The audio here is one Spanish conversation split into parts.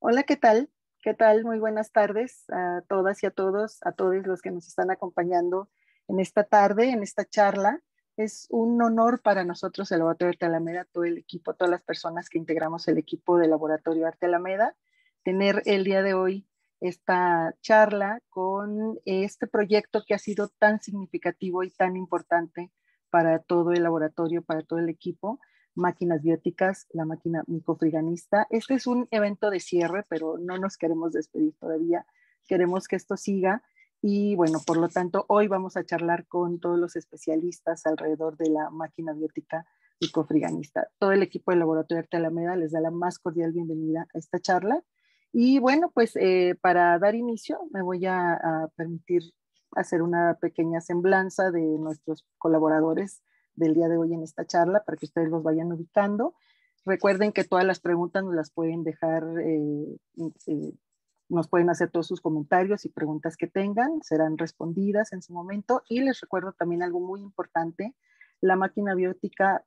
Hola, ¿qué tal? ¿Qué tal? Muy buenas tardes a todas y a todos los que nos están acompañando en esta tarde, en esta charla. Es un honor para nosotros el Laboratorio Arte Alameda, todo el equipo, todas las personas que integramos el equipo del Laboratorio Arte Alameda, tener el día de hoy esta charla con este proyecto que ha sido tan significativo y tan importante para todo el laboratorio, para todo el equipo. Máquinas bióticas, la máquina micofriganista. Este es un evento de cierre, pero no nos queremos despedir todavía. Queremos que esto siga y bueno, por lo tanto, hoy vamos a charlar con todos los especialistas alrededor de la máquina biótica micofriganista. Todo el equipo del Laboratorio Arte Alameda les da la más cordial bienvenida a esta charla. Y bueno, pues para dar inicio me voy a permitir hacer una pequeña semblanza de nuestros colaboradores del día de hoy en esta charla para que ustedes los vayan ubicando. Recuerden que todas las preguntas nos las pueden dejar, nos pueden hacer todos sus comentarios y preguntas que tengan, serán respondidas en su momento. Y les recuerdo también algo muy importante, la máquina biótica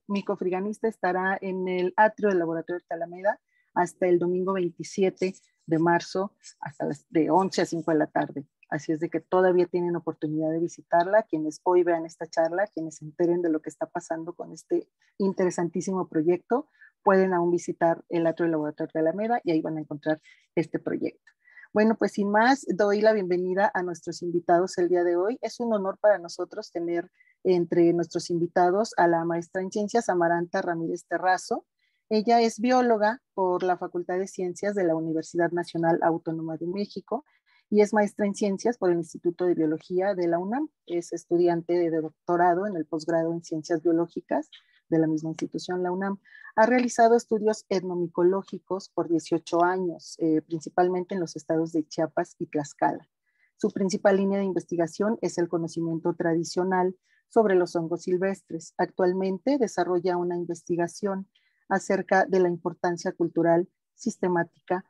micofriganista estará en el atrio del Laboratorio de Alameda hasta el domingo 27 de marzo, hasta de 11 a 5 de la tarde. Así es de que todavía tienen oportunidad de visitarla, quienes hoy vean esta charla, quienes se enteren de lo que está pasando con este interesantísimo proyecto, pueden aún visitar el atrio del Laboratorio de Alameda y ahí van a encontrar este proyecto. Bueno, pues sin más, doy la bienvenida a nuestros invitados el día de hoy. Es un honor para nosotros tener entre nuestros invitados a la maestra en ciencias Amaranta Ramírez Terrazo. Ella es bióloga por la Facultad de Ciencias de la Universidad Nacional Autónoma de México y es maestra en ciencias por el Instituto de Biología de la UNAM. Es estudiante de doctorado en el posgrado en ciencias biológicas de la misma institución, la UNAM. Ha realizado estudios etnomicológicos por 18 años, principalmente en los estados de Chiapas y Tlaxcala. Su principal línea de investigación es el conocimiento tradicional sobre los hongos silvestres. Actualmente desarrolla una investigación acerca de la importancia cultural, sistemática,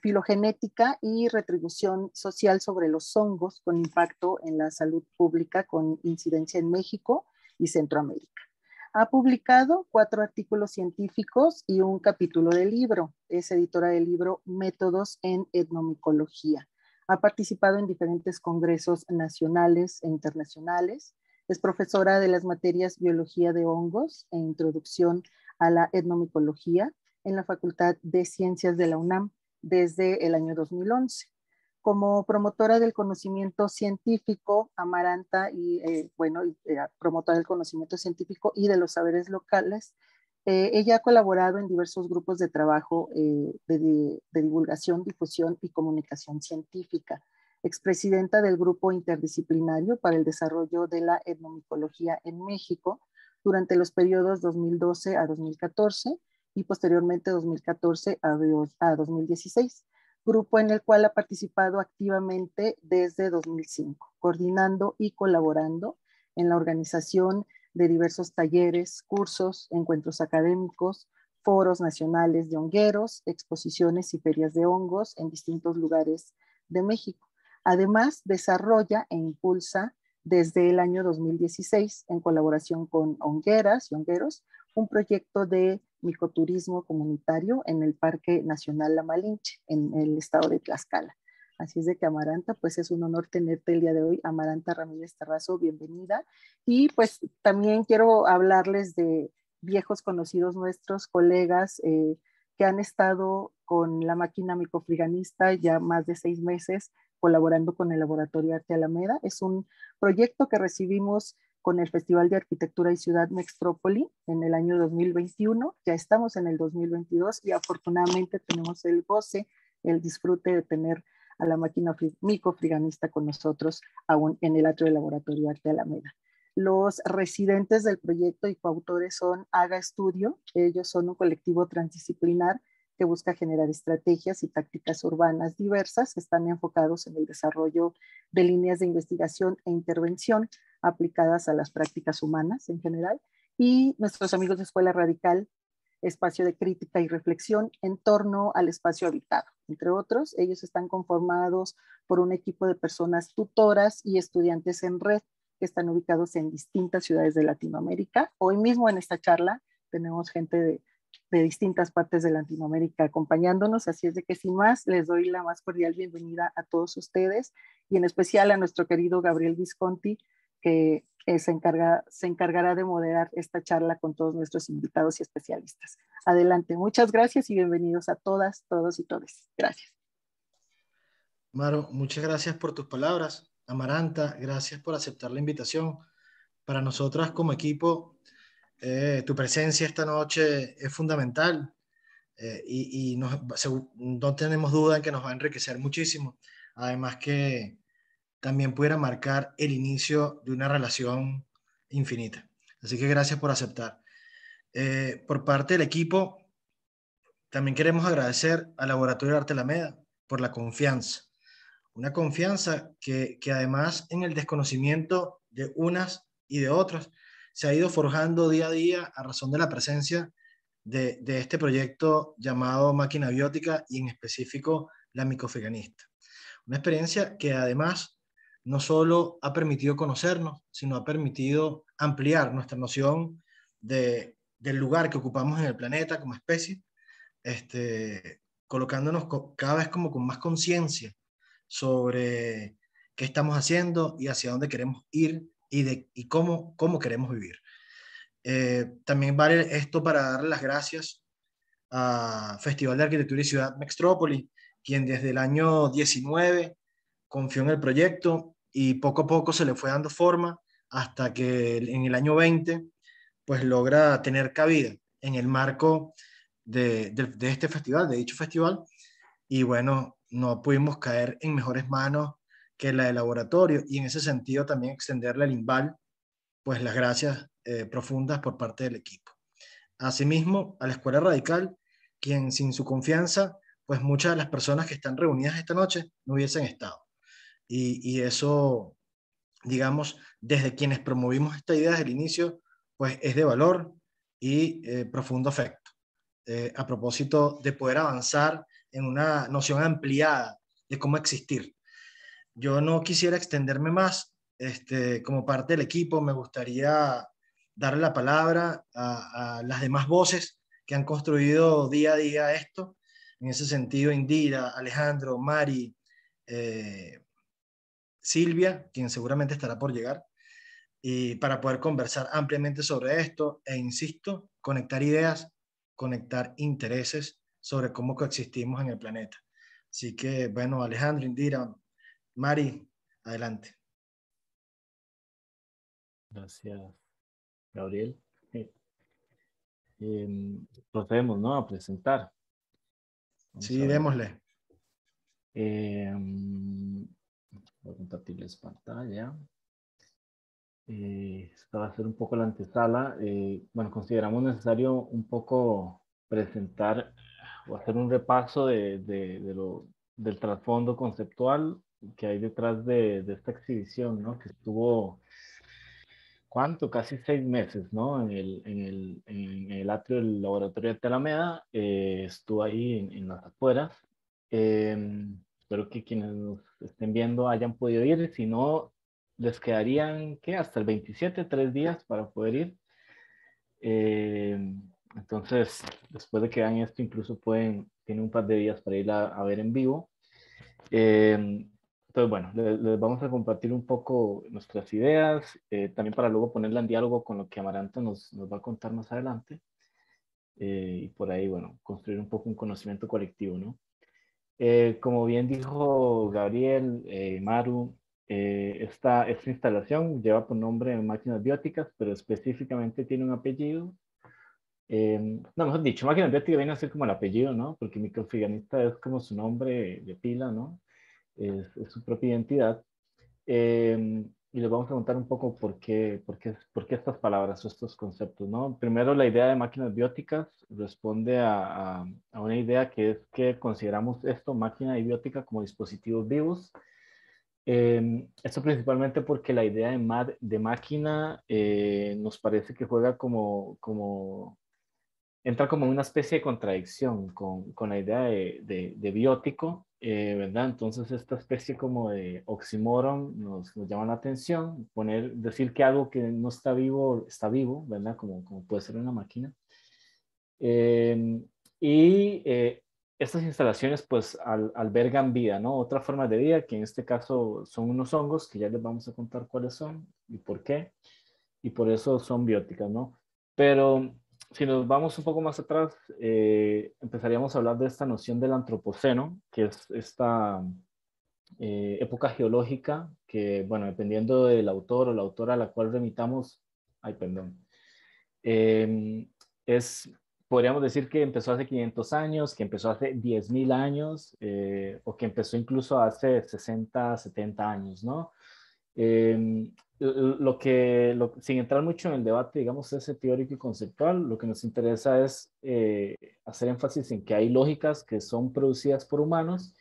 filogenética y retribución social sobre los hongos con impacto en la salud pública con incidencia en México y Centroamérica. Ha publicado 4 artículos científicos y un capítulo de libro. Es editora del libro Métodos en Etnomicología. Ha participado en diferentes congresos nacionales e internacionales. Es profesora de las materias Biología de Hongos e Introducción a la Etnomicología en la Facultad de Ciencias de la UNAM desde el año 2011. Como promotora del conocimiento científico, Amaranta, promotora del conocimiento científico y de los saberes locales, ella ha colaborado en diversos grupos de trabajo de divulgación, difusión y comunicación científica. Expresidenta del Grupo Interdisciplinario para el Desarrollo de la Etnomicología en México durante los periodos 2012 a 2014 y posteriormente 2014 a 2016, grupo en el cual ha participado activamente desde 2005, coordinando y colaborando en la organización de diversos talleres, cursos, encuentros académicos, foros nacionales de hongueros, exposiciones y ferias de hongos en distintos lugares de México. Además, desarrolla e impulsa desde el año 2016, en colaboración con hongueras y hongueros, un proyecto de micoturismo comunitario en el Parque Nacional La Malinche, en el estado de Tlaxcala. Así es de que Amaranta, pues es un honor tenerte el día de hoy. Amaranta Ramírez Terrazo, bienvenida. Y pues también quiero hablarles de viejos conocidos nuestros, colegas que han estado con la máquina micofriganista ya más de 6 meses colaborando con el Laboratorio Arte Alameda. Es un proyecto que recibimos con el Festival de Arquitectura y Ciudad Mextrópoli en el año 2021. Ya estamos en el 2022 y afortunadamente tenemos el goce, el disfrute de tener a la máquina micofriganista con nosotros aún en el atrio del Laboratorio Arte Alameda. Los residentes del proyecto y coautores son Haga Estudio. Ellos son un colectivo transdisciplinar que busca generar estrategias y tácticas urbanas diversas. Están enfocados en el desarrollo de líneas de investigación e intervención aplicadas a las prácticas humanas en general. Y nuestros amigos de Escuela Radical, espacio de crítica y reflexión en torno al espacio habitado. Entre otros, ellos están conformados por un equipo de personas tutoras y estudiantes en red que están ubicados en distintas ciudades de Latinoamérica. Hoy mismo en esta charla tenemos gente de distintas partes de Latinoamérica acompañándonos. Así es de que sin más, les doy la más cordial bienvenida a todos ustedes y en especial a nuestro querido Gabriel Visconti, que se encargará de moderar esta charla con todos nuestros invitados y especialistas. Adelante, muchas gracias y bienvenidos a todas, todos y todes. Gracias. Maro, muchas gracias por tus palabras. Amaranta, gracias por aceptar la invitación. Para nosotras como equipo, tu presencia esta noche es fundamental y no tenemos duda en que nos va a enriquecer muchísimo. Además que también pudiera marcar el inicio de una relación infinita. Así que gracias por aceptar. Por parte del equipo, también queremos agradecer al Laboratorio de Arte Alameda por la confianza. Una confianza que además en el desconocimiento de unas y de otras se ha ido forjando día a día a razón de la presencia de este proyecto llamado Máquina Biótica y en específico la micofeganista. Una experiencia que además no solo ha permitido conocernos, sino ha permitido ampliar nuestra noción del lugar que ocupamos en el planeta como especie, colocándonos cada vez como con más conciencia sobre qué estamos haciendo y hacia dónde queremos ir y cómo queremos vivir. También vale esto para darle las gracias a Festival de Arquitectura y Ciudad Mextrópoli, quien desde el año 19 confió en el proyecto y poco a poco se le fue dando forma hasta que en el año 20 pues logra tener cabida en el marco de este festival, de dicho festival, y bueno, no pudimos caer en mejores manos que la del laboratorio y en ese sentido también extenderle al INVAL pues las gracias profundas por parte del equipo. Asimismo, a la Escuela Radical, quien sin su confianza, pues muchas de las personas que están reunidas esta noche no hubiesen estado. Y eso, digamos, desde quienes promovimos esta idea desde el inicio, pues es de valor y profundo afecto. A propósito de poder avanzar en una noción ampliada de cómo existir. Yo no quisiera extenderme más. Como parte del equipo, me gustaría darle la palabra a las demás voces que han construido día a día esto. En ese sentido, Indira, Alejandro, Mari, Silvia, quien seguramente estará por llegar, y para poder conversar ampliamente sobre esto e, insisto, conectar ideas, conectar intereses sobre cómo coexistimos en el planeta. Así que, bueno, Alejandro, Indira, Mari, adelante. Gracias, Gabriel. Procedemos, ¿no?, a presentar. Sí, démosle. Voy a compartirles pantalla. Esta va a ser un poco la antesala. Bueno, consideramos necesario un poco presentar o hacer un repaso del trasfondo conceptual que hay detrás de esta exhibición, ¿no? Que estuvo, ¿cuánto? Casi 6 meses, ¿no? En el atrio del Laboratorio de Alameda. Estuvo ahí en las afueras. Espero que quienes nos estén viendo hayan podido ir. Si no, les quedarían, ¿qué? Hasta el 27, 3 días para poder ir. Entonces, después de que vean esto, incluso tienen un par de días para ir a ver en vivo. Entonces, bueno, les vamos a compartir un poco nuestras ideas, también para luego ponerla en diálogo con lo que Amaranta nos va a contar más adelante. Y por ahí, bueno, construir un poco un conocimiento colectivo, ¿no? Como bien dijo Gabriel, Maru, esta instalación lleva por nombre Máquinas Bióticas, pero específicamente tiene un apellido. No, mejor dicho, Máquinas Bióticas viene a ser como el apellido, ¿no? Porque microfiganista es como su nombre de pila, ¿no? Es su propia identidad. Y les vamos a contar un poco por qué estas palabras o estos conceptos, ¿no? Primero, la idea de máquinas bióticas responde a una idea que es que consideramos esto, máquina y biótica, como dispositivos vivos. Esto principalmente porque la idea de máquina nos parece que juega entra como una especie de contradicción con la idea de biótico, ¿verdad? Entonces esta especie como de oxímoron nos llama la atención, decir que algo que no está vivo, ¿verdad? Como puede ser una máquina. Estas instalaciones pues albergan vida, ¿no? Otras formas de vida, que en este caso son unos hongos, que ya les vamos a contar cuáles son y por qué, y por eso son bióticas, ¿no? Pero si nos vamos un poco más atrás, empezaríamos a hablar de esta noción del antropoceno, que es esta época geológica que, bueno, dependiendo del autor o la autora a la cual remitamos, ay, perdón, eh, es, podríamos decir que empezó hace 500 años, que empezó hace 10.000 años, o que empezó incluso hace 60, 70 años, ¿no? Eh, sin entrar mucho en el debate, digamos, ese teórico y conceptual, lo que nos interesa es hacer énfasis en que hay lógicas que son producidas por humanos,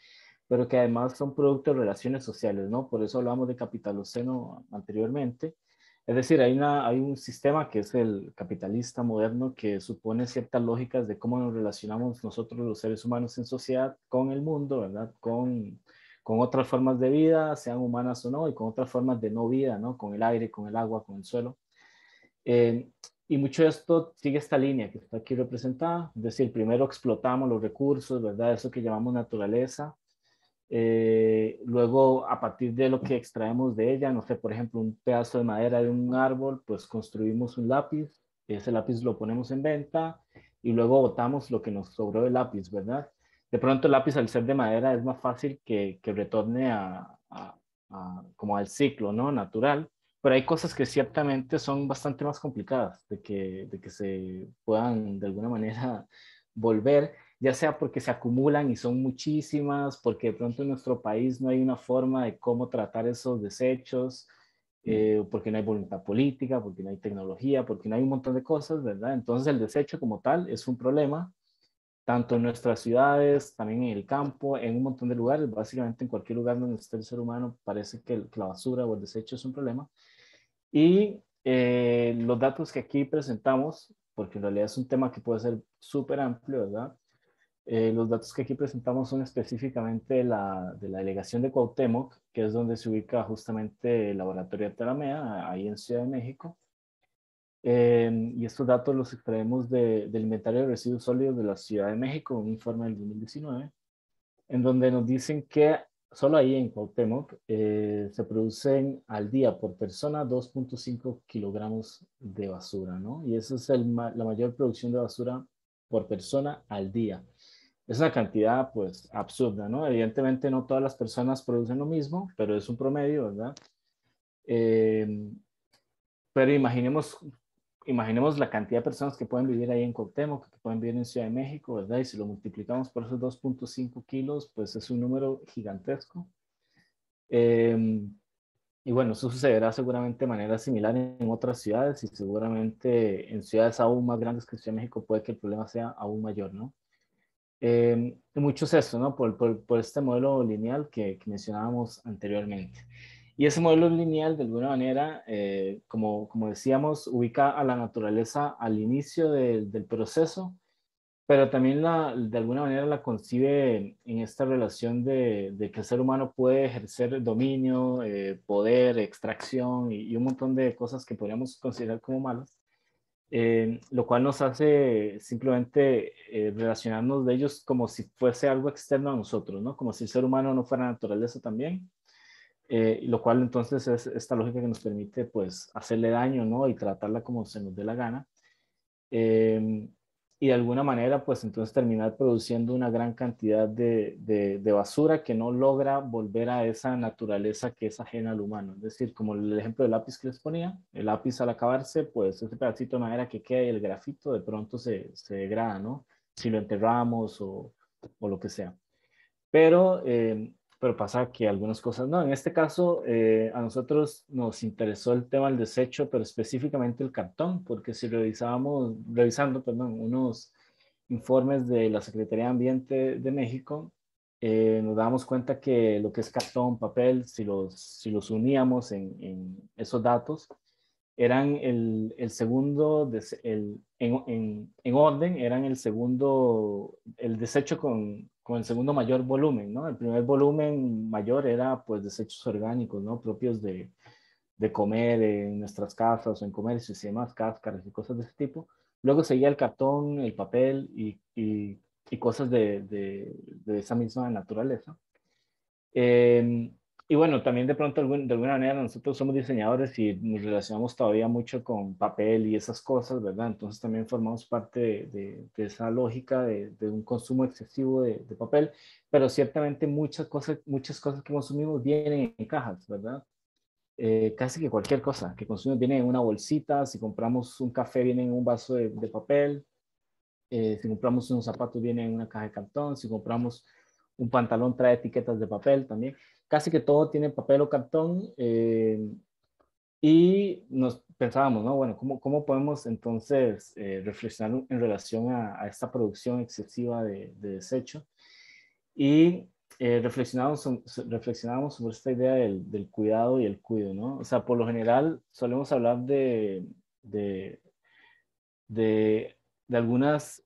pero que además son producto de relaciones sociales, ¿no? Por eso hablamos de capitaloceno anteriormente. Es decir, hay un sistema que es el capitalista moderno que supone ciertas lógicas de cómo nos relacionamos nosotros los seres humanos en sociedad con el mundo, ¿verdad? Con otras formas de vida, sean humanas o no, y con otras formas de no vida, ¿no? Con el aire, con el agua, con el suelo. Eh, y mucho de esto sigue esta línea que está aquí representada, es decir, primero explotamos los recursos, ¿verdad? Eso que llamamos naturaleza. Luego, a partir de lo que extraemos de ella, no sé, por ejemplo, un pedazo de madera de un árbol, pues construimos un lápiz, ese lápiz lo ponemos en venta y luego botamos lo que nos sobró del lápiz, ¿verdad? De pronto el lápiz al ser de madera es más fácil que retorne como al ciclo, ¿no? Natural, pero hay cosas que ciertamente son bastante más complicadas de que se puedan de alguna manera volver, ya sea porque se acumulan y son muchísimas, porque de pronto en nuestro país no hay una forma de cómo tratar esos desechos, porque no hay voluntad política, porque no hay tecnología, porque no hay un montón de cosas, ¿verdad? Entonces el desecho como tal es un problema, tanto en nuestras ciudades, también en el campo, en un montón de lugares, básicamente en cualquier lugar donde esté el ser humano, parece que la basura o el desecho es un problema. Y los datos que aquí presentamos, porque en realidad es un tema que puede ser súper amplio, ¿verdad? Los datos que aquí presentamos son específicamente de la delegación de Cuauhtémoc, que es donde se ubica justamente el laboratorio de Taramea, ahí en Ciudad de México. Y estos datos los extraemos del inventario de residuos sólidos de la Ciudad de México, un informe del 2019, en donde nos dicen que solo ahí en Cuauhtémoc se producen al día por persona 2.5 kilogramos de basura, ¿no? Y esa es la mayor producción de basura por persona al día. Es una cantidad, pues, absurda, ¿no? Evidentemente no todas las personas producen lo mismo, pero es un promedio, ¿verdad? Eh, pero imaginemos la cantidad de personas que pueden vivir ahí en Cuauhtémoc, que pueden vivir en Ciudad de México, ¿verdad? Y si lo multiplicamos por esos 2.5 kilos, pues es un número gigantesco. Eh, y bueno, eso sucederá seguramente de manera similar en otras ciudades y seguramente en ciudades aún más grandes que Ciudad de México puede que el problema sea aún mayor, ¿no? Mucho es eso, ¿no? Por este modelo lineal que mencionábamos anteriormente. Y ese modelo lineal, de alguna manera, como decíamos, ubica a la naturaleza al inicio del proceso, pero también de alguna manera la concibe en esta relación de que el ser humano puede ejercer dominio, poder, extracción y un montón de cosas que podríamos considerar como malas, lo cual nos hace simplemente relacionarnos de ellos como si fuese algo externo a nosotros, ¿no? Como si el ser humano no fuera naturaleza también, lo cual entonces es esta lógica que nos permite pues hacerle daño, ¿no? Y tratarla como se nos dé la gana. Eh, y de alguna manera, pues entonces terminar produciendo una gran cantidad de basura que no logra volver a esa naturaleza que es ajena al humano. Es decir, como el ejemplo del lápiz que les ponía, el lápiz al acabarse, pues ese pedacito de madera que queda y el grafito de pronto se degrada, ¿no? Si lo enterramos o lo que sea. Pero pasa que algunas cosas no. En este caso, a nosotros nos interesó el tema del desecho, pero específicamente el cartón, porque si revisando, perdón, unos informes de la Secretaría de Ambiente de México, nos damos cuenta que lo que es cartón, papel, si los uníamos en esos datos, eran el segundo, en orden, eran el segundo, el desecho con el segundo mayor volumen, ¿no? El primer volumen mayor era pues desechos orgánicos, ¿no? Propios de comer en nuestras casas o en comercios y demás, cáscaras y cosas de ese tipo. Luego seguía el cartón, el papel y cosas de esa misma naturaleza. Y bueno, también de pronto, de alguna manera, nosotros somos diseñadores y nos relacionamos todavía mucho con papel y esas cosas, ¿verdad? Entonces también formamos parte de esa lógica de un consumo excesivo de papel, pero ciertamente muchas cosas que consumimos vienen en cajas, ¿verdad? Casi que cualquier cosa que consumimos viene en una bolsita, si compramos un café viene en un vaso de papel, si compramos unos zapatos viene en una caja de cartón, si compramos un pantalón trae etiquetas de papel también. Casi que todo tiene papel o cartón y nos pensábamos, ¿no? Bueno, ¿cómo podemos entonces reflexionar en relación a esta producción excesiva de desecho? Y reflexionábamos sobre esta idea del cuidado y el cuido, ¿no? O sea, por lo general solemos hablar de, de, de algunas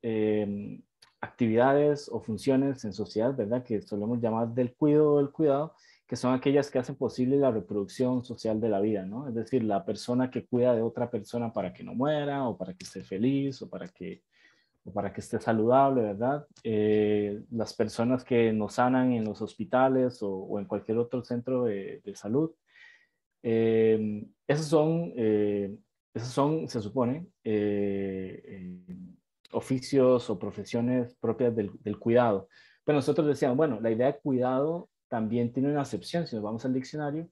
actividades o funciones en sociedad, ¿verdad? Que solemos llamar del cuidado o del cuidado, que son aquellas que hacen posible la reproducción social de la vida, ¿no? Es decir, la persona que cuida de otra persona para que no muera o para que esté feliz o para que esté saludable, ¿verdad? Las personas que nos sanan en los hospitales o en cualquier otro centro de salud. Esos son, se supone, oficios o profesiones propias del cuidado. Pero nosotros decíamos, bueno, la idea de cuidado también tiene una acepción, si nos vamos al diccionario,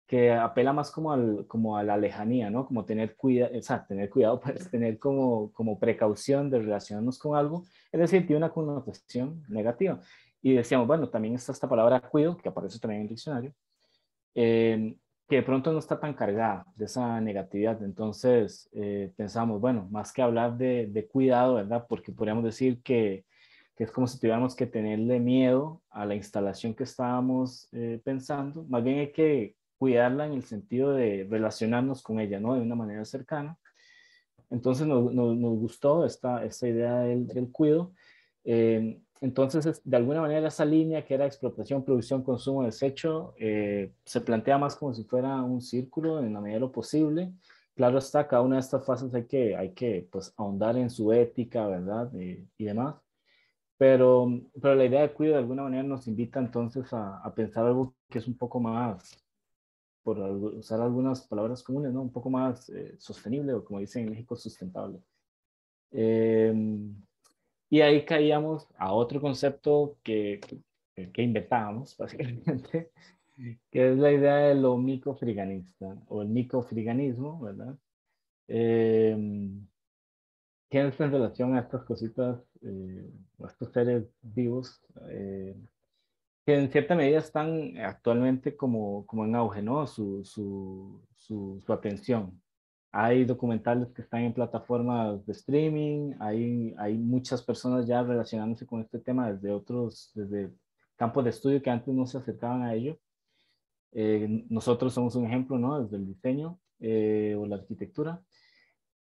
que apela más como a la lejanía, ¿no? Como tener cuidado, o sea, tener cuidado, pues tener como precaución de relacionarnos con algo, es decir, tiene una connotación negativa. Y decíamos, bueno, también está esta palabra cuido, que aparece también en el diccionario, eh, que de pronto no está tan cargada de esa negatividad. Entonces pensamos, bueno, más que hablar de cuidado, ¿verdad? Porque podríamos decir que es como si tuviéramos que tenerle miedo a la instalación que estábamos pensando. Más bien hay que cuidarla en el sentido de relacionarnos con ella, ¿no? De una manera cercana. Entonces nos gustó esta idea del cuido. Entonces, de alguna manera, esa línea que era explotación, producción, consumo, desecho, se plantea más como si fuera un círculo en la medida de lo posible. Claro está, cada una de estas fases hay que pues, ahondar en su ética, ¿verdad? Y demás. Pero la idea de cuidado de alguna manera nos invita entonces a pensar algo que es un poco más, usar algunas palabras comunes, ¿no? Un poco más sostenible o como dicen en México, sustentable. Eh, y ahí caíamos a otro concepto que inventábamos, básicamente, que es la idea de lo micofriganista o el micofriganismo, ¿verdad? Eh, que es en relación a estas cositas, a estos seres vivos, que en cierta medida están actualmente como en auge, ¿no? Su atención. Hay documentales que están en plataformas de streaming, hay muchas personas ya relacionándose con este tema desde campos de estudio que antes no se acercaban a ello. Nosotros somos un ejemplo, ¿no? Desde el diseño o la arquitectura.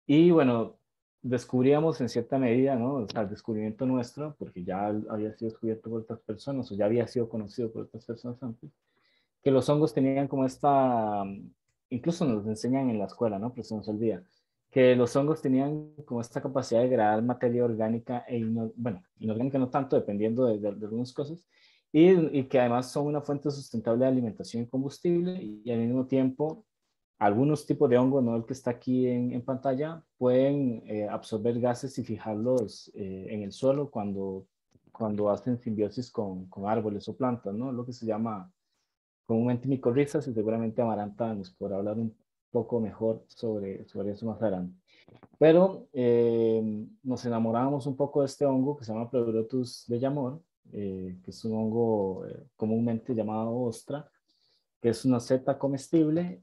Y bueno, descubríamos en cierta medida, ¿no? O sea, el descubrimiento nuestro, porque ya había sido descubierto por otras personas o ya había sido conocido por otras personas antes, que los hongos tenían como incluso nos enseñan en la escuela, ¿no? Pero se nos olvida, que los hongos tenían como esta capacidad de degradar materia orgánica bueno, inorgánica no tanto, dependiendo de algunas cosas, y que además son una fuente sustentable de alimentación y combustible, y al mismo tiempo algunos tipos de hongo, no el que está aquí en pantalla, pueden absorber gases y fijarlos en el suelo cuando hacen simbiosis con árboles o plantas, ¿no? Lo que se llama comúnmente micorrizas y seguramente Amaranta nos podrá hablar un poco mejor sobre eso más adelante. Pero nos enamoramos un poco de este hongo que se llama Pleurotus de Yamor, que es un hongo comúnmente llamado ostra, que es una seta comestible,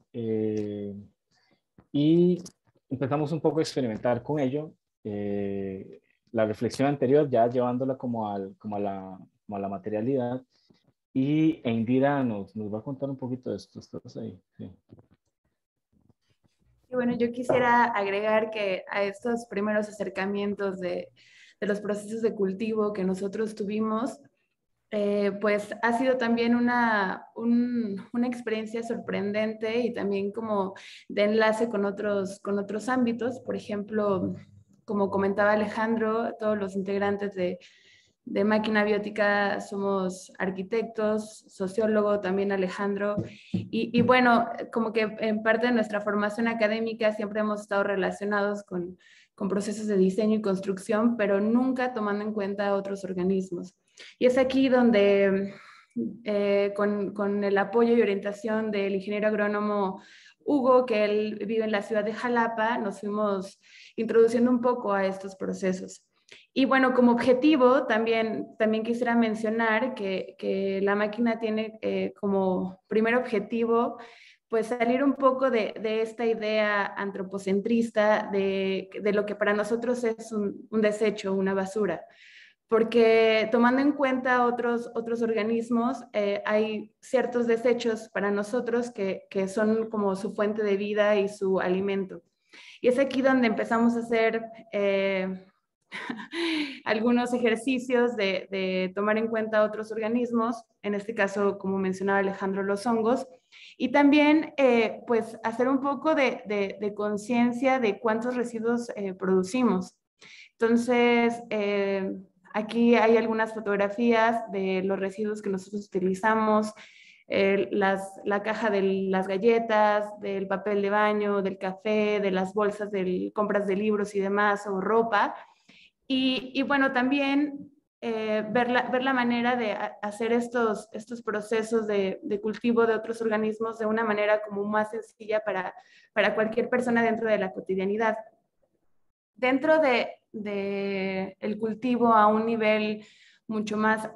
y empezamos un poco a experimentar con ello. La reflexión anterior ya llevándola como a la materialidad, y Indira nos va a contar un poquito de esto. ¿Estás ahí? Sí. Y bueno, yo quisiera agregar que a estos primeros acercamientos de los procesos de cultivo que nosotros tuvimos, pues ha sido también una experiencia sorprendente y también como de enlace con otros ámbitos. Por ejemplo, como comentaba Alejandro, todos los integrantes de Máquina Biótica somos arquitectos, sociólogo también Alejandro, y bueno, como que en parte de nuestra formación académica siempre hemos estado relacionados con procesos de diseño y construcción, pero nunca tomando en cuenta otros organismos. Y es aquí donde con el apoyo y orientación del ingeniero agrónomo Hugo, que él vive en la ciudad de Jalapa, nos fuimos introduciendo un poco a estos procesos. Y bueno, como objetivo, también quisiera mencionar que la máquina tiene como primer objetivo pues salir un poco de esta idea antropocentrista de lo que para nosotros es un desecho, una basura. Porque tomando en cuenta otros organismos, hay ciertos desechos para nosotros que son como su fuente de vida y su alimento. Y es aquí donde empezamos a hacer algunos ejercicios de tomar en cuenta otros organismos, en este caso, como mencionaba Alejandro, los hongos, y también pues hacer un poco de conciencia de cuántos residuos producimos. Entonces, aquí hay algunas fotografías de los residuos que nosotros utilizamos, la caja de las galletas, del papel de baño, del café, de las bolsas de compras de libros y demás, o ropa. Y bueno, también ver la manera de hacer estos procesos de cultivo de otros organismos de una manera como más sencilla para cualquier persona dentro de la cotidianidad. Dentro de el cultivo a un nivel mucho más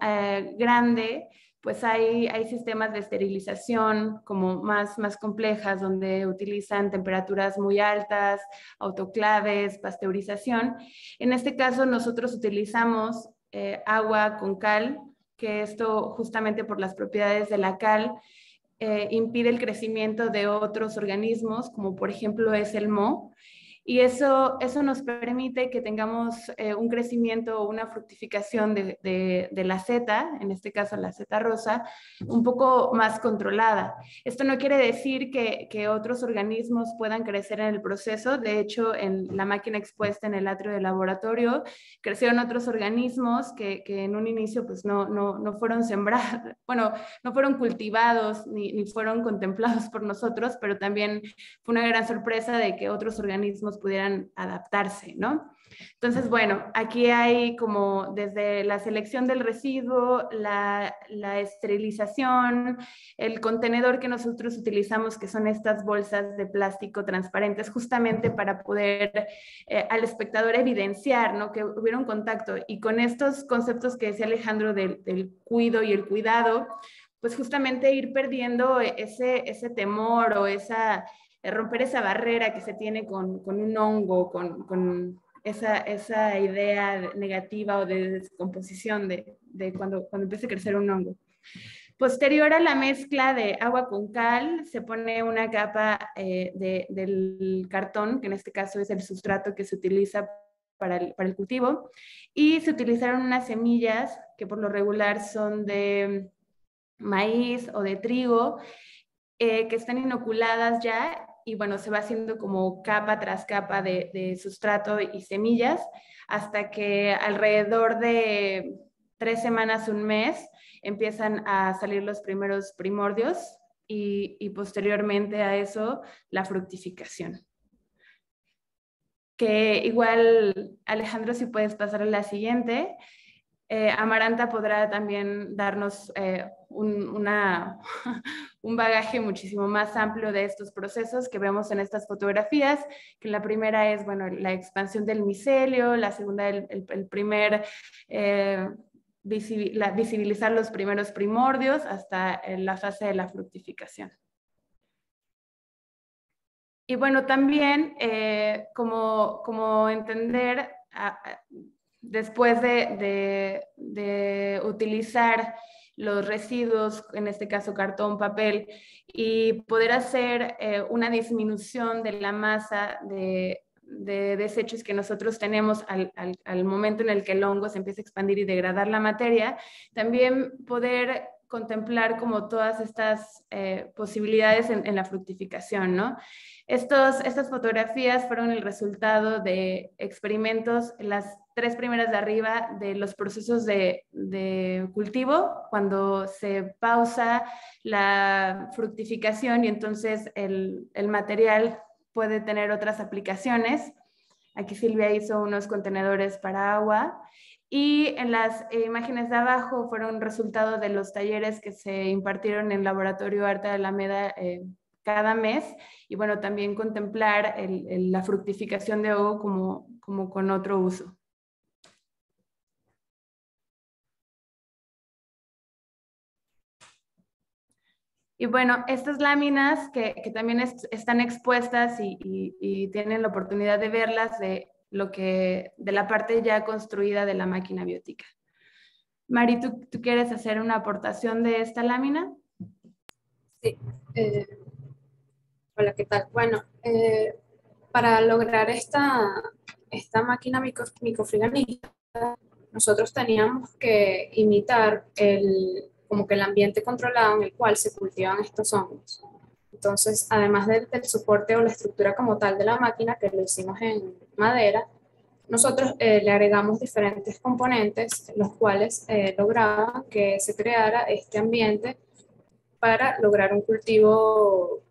grande, pues hay sistemas de esterilización como más complejas, donde utilizan temperaturas muy altas, autoclaves, pasteurización. En este caso nosotros utilizamos agua con cal, que esto justamente por las propiedades de la cal impide el crecimiento de otros organismos, como por ejemplo es el moho. Y eso nos permite que tengamos un crecimiento o una fructificación de la seta, en este caso la seta rosa, un poco más controlada. Esto no quiere decir que otros organismos puedan crecer en el proceso. De hecho, en la máquina expuesta en el atrio del laboratorio, crecieron otros organismos que en un inicio pues no fueron sembrados, bueno, no fueron cultivados ni fueron contemplados por nosotros, pero también fue una gran sorpresa de que otros organismos pudieran adaptarse, ¿no? Entonces, bueno, aquí hay como desde la selección del residuo, la esterilización, el contenedor que nosotros utilizamos, que son estas bolsas de plástico transparentes, justamente para poder al espectador evidenciar, ¿no?, que hubiera un contacto. Y con estos conceptos que decía Alejandro del cuido y el cuidado, pues justamente ir perdiendo ese temor o romper esa barrera que se tiene con un hongo, con esa idea negativa o de descomposición de cuando empieza a crecer un hongo. Posterior a la mezcla de agua con cal, se pone una capa del cartón, que en este caso es el sustrato que se utiliza para el cultivo, y se utilizaron unas semillas que por lo regular son de maíz o de trigo, que están inoculadas ya, y bueno, se va haciendo como capa tras capa de sustrato y semillas, hasta que alrededor de 3 semanas, un mes, empiezan a salir los primeros primordios y posteriormente a eso la fructificación. Que igual, Alejandro, si puedes pasar a la siguiente. Amaranta podrá también darnos un bagaje muchísimo más amplio de estos procesos que vemos en estas fotografías, que la primera es, bueno, la expansión del micelio, la segunda el primer visibilizar los primeros primordios hasta la fase de la fructificación. Y bueno, también como entender después de utilizar los residuos, en este caso cartón, papel, y poder hacer una disminución de la masa de desechos que nosotros tenemos al momento en el que el hongo se empieza a expandir y degradar la materia, también poder contemplar como todas estas posibilidades en la fructificación, ¿no? Estas fotografías fueron el resultado de experimentos, las 3 primeras de arriba, de los procesos de cultivo, cuando se pausa la fructificación y entonces el material puede tener otras aplicaciones. Aquí Silvia hizo unos contenedores para agua. Y en las imágenes de abajo fueron resultado de los talleres que se impartieron en el Laboratorio Arte de Alameda cada mes, y bueno, también contemplar la fructificación de hongo como con otro uso. Y bueno, estas láminas que también están expuestas y tienen la oportunidad de verlas de la parte ya construida de la máquina biótica. Mari, ¿tú quieres hacer una aportación de esta lámina? Sí. Hola, ¿qué tal? Bueno, para lograr esta máquina microfriganista, nosotros teníamos que imitar como que el ambiente controlado en el cual se cultivan estos hongos. Entonces, además del soporte o la estructura como tal de la máquina, que lo hicimos en madera, nosotros le agregamos diferentes componentes, los cuales lograban que se creara este ambiente para lograr un cultivo,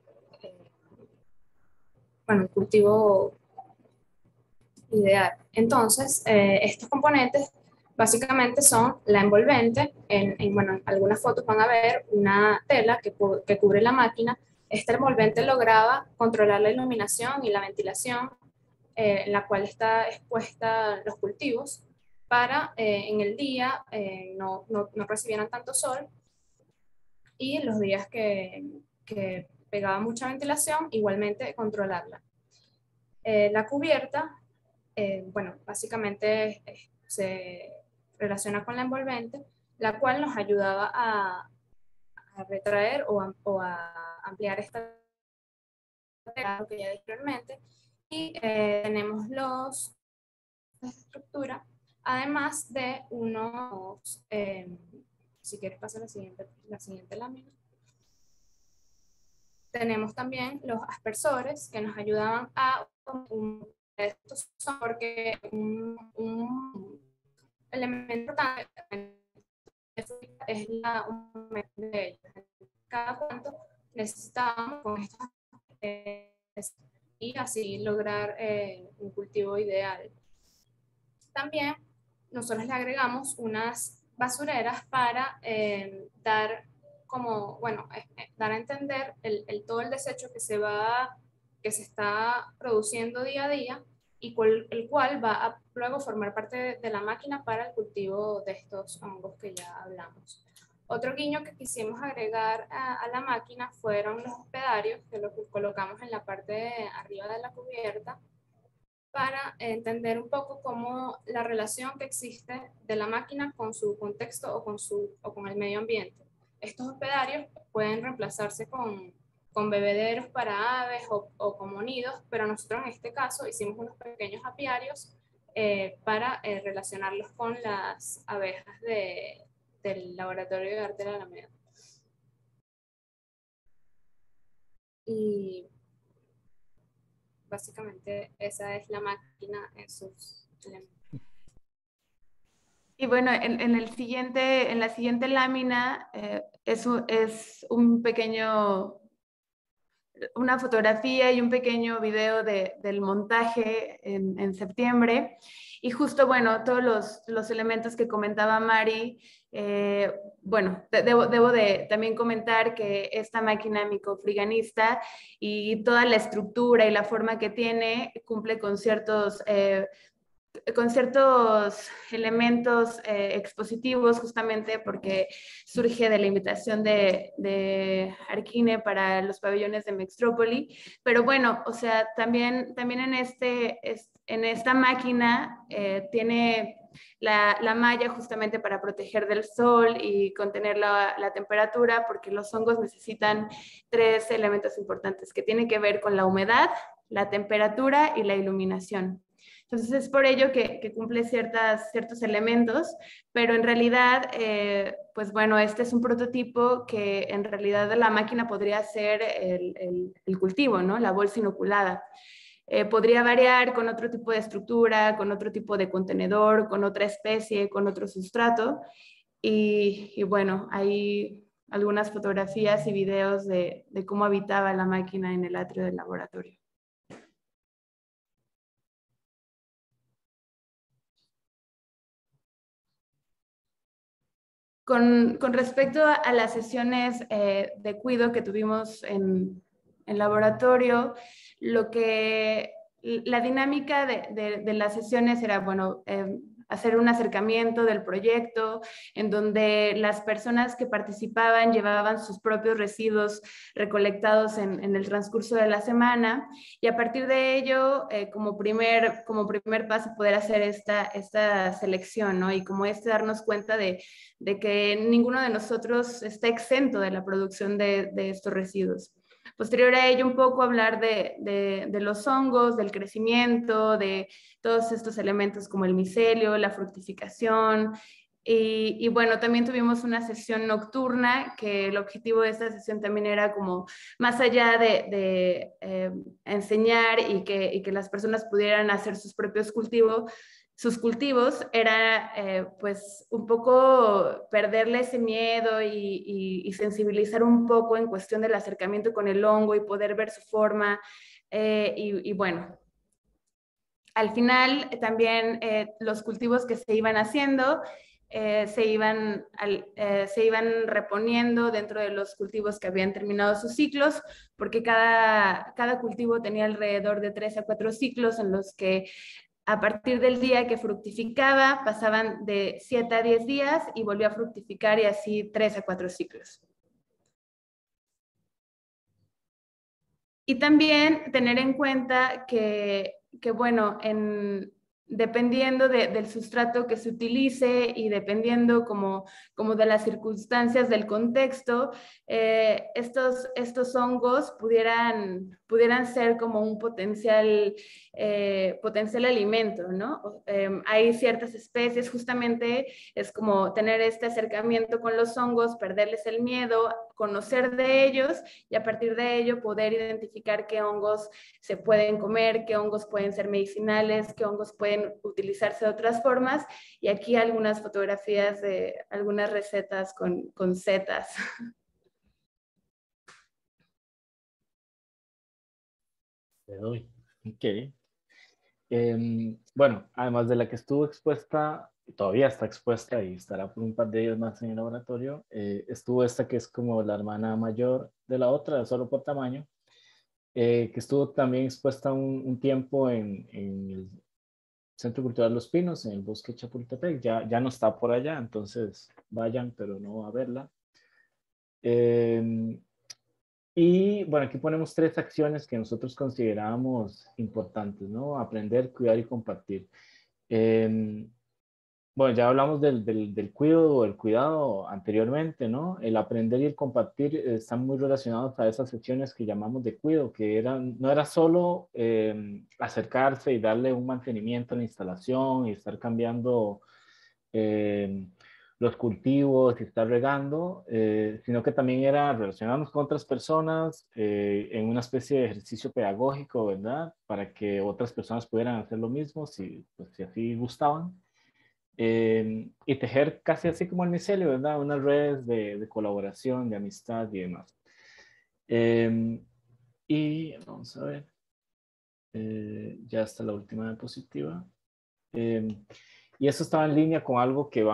un cultivo ideal. Entonces, estos componentes básicamente son la envolvente. En algunas fotos van a ver una tela que cubre la máquina. Esta envolvente lograba controlar la iluminación y la ventilación en la cual está expuesta los cultivos para en el día no recibieran tanto sol, y en los días que pegaba mucha ventilación igualmente controlarla. La cubierta, básicamente se relaciona con la envolvente, la cual nos ayudaba a retraer o a ampliar esta tela que ya dije anteriormente. Y tenemos la estructura, además de unos, si quieres pasar la siguiente lámina. Tenemos también los aspersores que nos ayudaban a estos son porque un elemento tan es la humedad de ellos. Cada cuánto necesitamos con estos y así lograr un cultivo ideal. También nosotros le agregamos unas basureras para dar a entender todo el desecho que se está produciendo día a día, y el cual va a luego formar parte de la máquina para el cultivo de estos hongos que ya hablamos. Otro guiño que quisimos agregar a la máquina fueron los hospedarios, que lo colocamos en la parte de arriba de la cubierta, para entender un poco cómo la relación que existe de la máquina con su contexto o con el medio ambiente. Estos hospedarios pueden reemplazarse con bebederos para aves o como nidos, pero nosotros en este caso hicimos unos pequeños apiarios para relacionarlos con las abejas del Laboratorio de Arte de Alameda. Y básicamente esa es la máquina en sus elementos. Y bueno, en la siguiente lámina es una fotografía y un pequeño video del montaje en septiembre. Y justo, bueno, todos los elementos que comentaba Mari, debo de también comentar que esta máquina microfriganista y toda la estructura y la forma que tiene cumple con ciertos elementos expositivos, justamente porque surge de la invitación de Arquine para los pabellones de Mextrópoli. Pero bueno, o sea, también en esta máquina tiene la malla justamente para proteger del sol y contener la temperatura, porque los hongos necesitan 3 elementos importantes que tienen que ver con la humedad, la temperatura y la iluminación. Entonces es por ello que cumple ciertos elementos, pero en realidad, pues bueno, este es un prototipo que en realidad la máquina podría ser el cultivo, ¿no? La bolsa inoculada. Podría variar con otro tipo de estructura, con otro tipo de contenedor, con otra especie, con otro sustrato. Y bueno, hay algunas fotografías y videos de cómo habitaba la máquina en el atrio del laboratorio. Con respecto a las sesiones de cuidado que tuvimos en laboratorio, la dinámica de las sesiones era, bueno, hacer un acercamiento del proyecto en donde las personas que participaban llevaban sus propios residuos recolectados en el transcurso de la semana, y a partir de ello, como primer paso, poder hacer esta selección, ¿no? Y como darnos cuenta de que ninguno de nosotros está exento de la producción de estos residuos. Posterior a ello, un poco hablar de los hongos, del crecimiento, de todos estos elementos como el micelio, la fructificación. Y bueno, también tuvimos una sesión nocturna, que el objetivo de esta sesión también era como, más allá de enseñar y que las personas pudieran hacer sus cultivos, era pues un poco perderle ese miedo y sensibilizar un poco en cuestión del acercamiento con el hongo y poder ver su forma. Y bueno, al final también los cultivos que se iban haciendo se iban reponiendo dentro de los cultivos que habían terminado sus ciclos, porque cada cultivo tenía alrededor de 3 a 4 ciclos en los que a partir del día que fructificaba pasaban de 7 a 10 días y volvió a fructificar, y así 3 a 4 ciclos. Y también tener en cuenta que bueno, dependiendo del sustrato que se utilice y dependiendo como de las circunstancias del contexto, estos hongos pudieran ser como un potencial alimento, ¿no? Hay ciertas especies, justamente es como tener este acercamiento con los hongos, perderles el miedo, conocer de ellos, y a partir de ello poder identificar qué hongos se pueden comer, qué hongos pueden ser medicinales, qué hongos pueden utilizarse de otras formas. Y aquí algunas fotografías de algunas recetas con setas. Le doy. Ok. Bueno, además de la que estuvo expuesta, todavía está expuesta y estará por un par de días más en el laboratorio, estuvo esta que es como la hermana mayor de la otra, solo por tamaño, que estuvo también expuesta un tiempo en el Centro Cultural Los Pinos, en el Bosque Chapultepec. Ya no está por allá, entonces vayan, pero no a verla. Y bueno, aquí ponemos 3 acciones que nosotros considerábamos importantes, ¿no? Aprender, cuidar y compartir. Bueno, ya hablamos del cuidado o el cuidado anteriormente, ¿no? El aprender y el compartir están muy relacionados a esas secciones que llamamos de cuidado, que no era solo acercarse y darle un mantenimiento a la instalación y estar cambiando los cultivos y estar regando, sino que también era relacionarnos con otras personas en una especie de ejercicio pedagógico, ¿verdad? Para que otras personas pudieran hacer lo mismo pues, si así gustaban. Y tejer casi así como el micelio, ¿verdad? Unas redes de colaboración, de amistad y demás. Y vamos a ver, ya está la última diapositiva. Y eso estaba en línea con algo que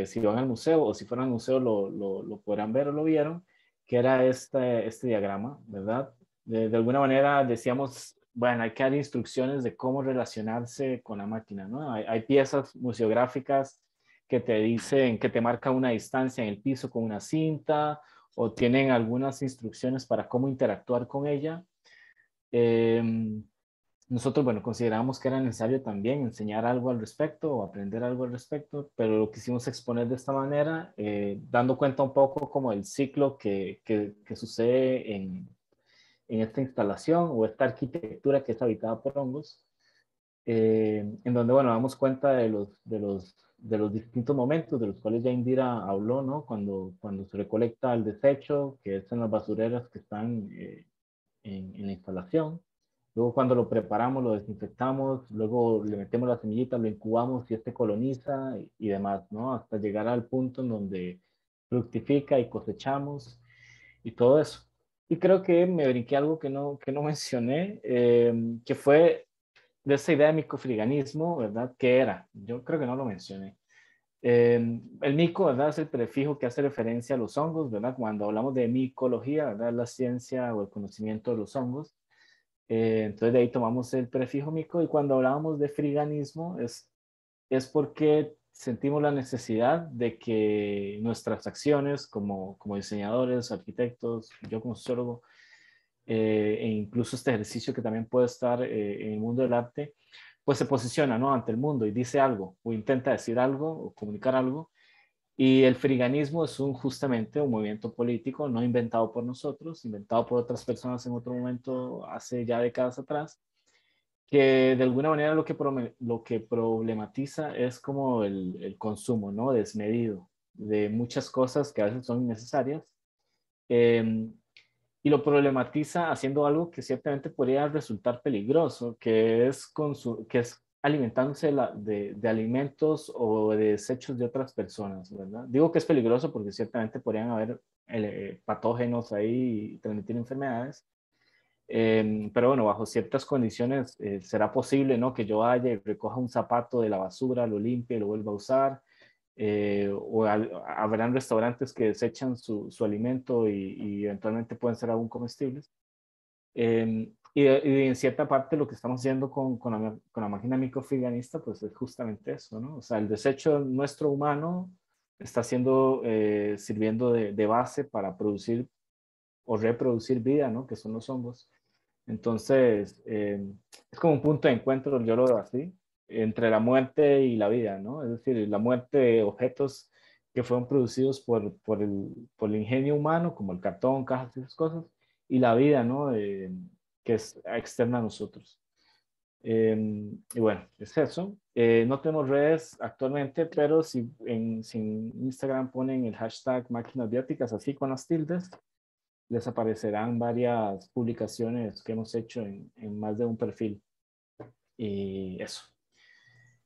si van al museo o si fueran al museo lo podrán ver o lo vieron, que era este diagrama, ¿verdad? De alguna manera decíamos, bueno, hay que dar instrucciones de cómo relacionarse con la máquina, ¿no? Hay piezas museográficas que te dicen, que te marcan una distancia en el piso con una cinta, o tienen algunas instrucciones para cómo interactuar con ella. Nosotros, bueno, consideramos que era necesario también enseñar algo al respecto o aprender algo al respecto, pero lo quisimos exponer de esta manera, dando cuenta un poco como el ciclo que sucede en esta instalación o esta arquitectura que es habitada por hongos. en donde, bueno, damos cuenta de los distintos momentos de los cuales ya Indira habló, ¿no? Cuando se recolecta el desecho, que es en las basureras que están en la instalación. Luego cuando lo preparamos, lo desinfectamos, luego le metemos la semillita, lo incubamos y este coloniza y demás, ¿no? Hasta llegar al punto en donde fructifica y cosechamos y todo eso. Y creo que me brinqué algo que no mencioné, que fue de esa idea de microfriganismo, ¿verdad? ¿Qué era? Yo creo que no lo mencioné. El mico, ¿verdad? Es el prefijo que hace referencia a los hongos, ¿verdad? Cuando hablamos de micología, ¿verdad? La ciencia o el conocimiento de los hongos. Entonces de ahí tomamos el prefijo mico y cuando hablábamos de friganismo es porque sentimos la necesidad de que nuestras acciones como diseñadores, arquitectos, yo como sociólogo, e incluso este ejercicio que también puede estar en el mundo del arte, pues se posiciona, ¿no? Ante el mundo y dice algo o intenta decir algo o comunicar algo. Y el friganismo es justamente un movimiento político no inventado por nosotros, inventado por otras personas en otro momento hace ya décadas atrás, que de alguna manera lo que problematiza es como el consumo, ¿no? Desmedido de muchas cosas que a veces son innecesarias. Eh, y lo problematiza haciendo algo que ciertamente podría resultar peligroso, que es alimentándose de alimentos o de desechos de otras personas, ¿verdad? Digo que es peligroso porque ciertamente podrían haber patógenos ahí y transmitir enfermedades, pero bueno, bajo ciertas condiciones será posible, ¿no? Que yo vaya y recoja un zapato de la basura, lo limpie y lo vuelva a usar, habrán restaurantes que desechan su alimento y eventualmente pueden ser aún comestibles. Y en cierta parte lo que estamos haciendo con la máquina microfriganista, pues es justamente eso, ¿no? O sea, el desecho nuestro humano está sirviendo de base para producir o reproducir vida, ¿no? Que son los hongos. Entonces, es como un punto de encuentro, yo lo veo así, entre la muerte y la vida, ¿no? Es decir, la muerte de objetos que fueron producidos por el ingenio humano, como el cartón, cajas y esas cosas, y la vida, ¿no? Que es externa a nosotros. Y bueno, es eso. No tenemos redes actualmente, pero si en Instagram ponen el hashtag máquinas bióticas, así con las tildes, les aparecerán varias publicaciones que hemos hecho en más de un perfil. Y eso.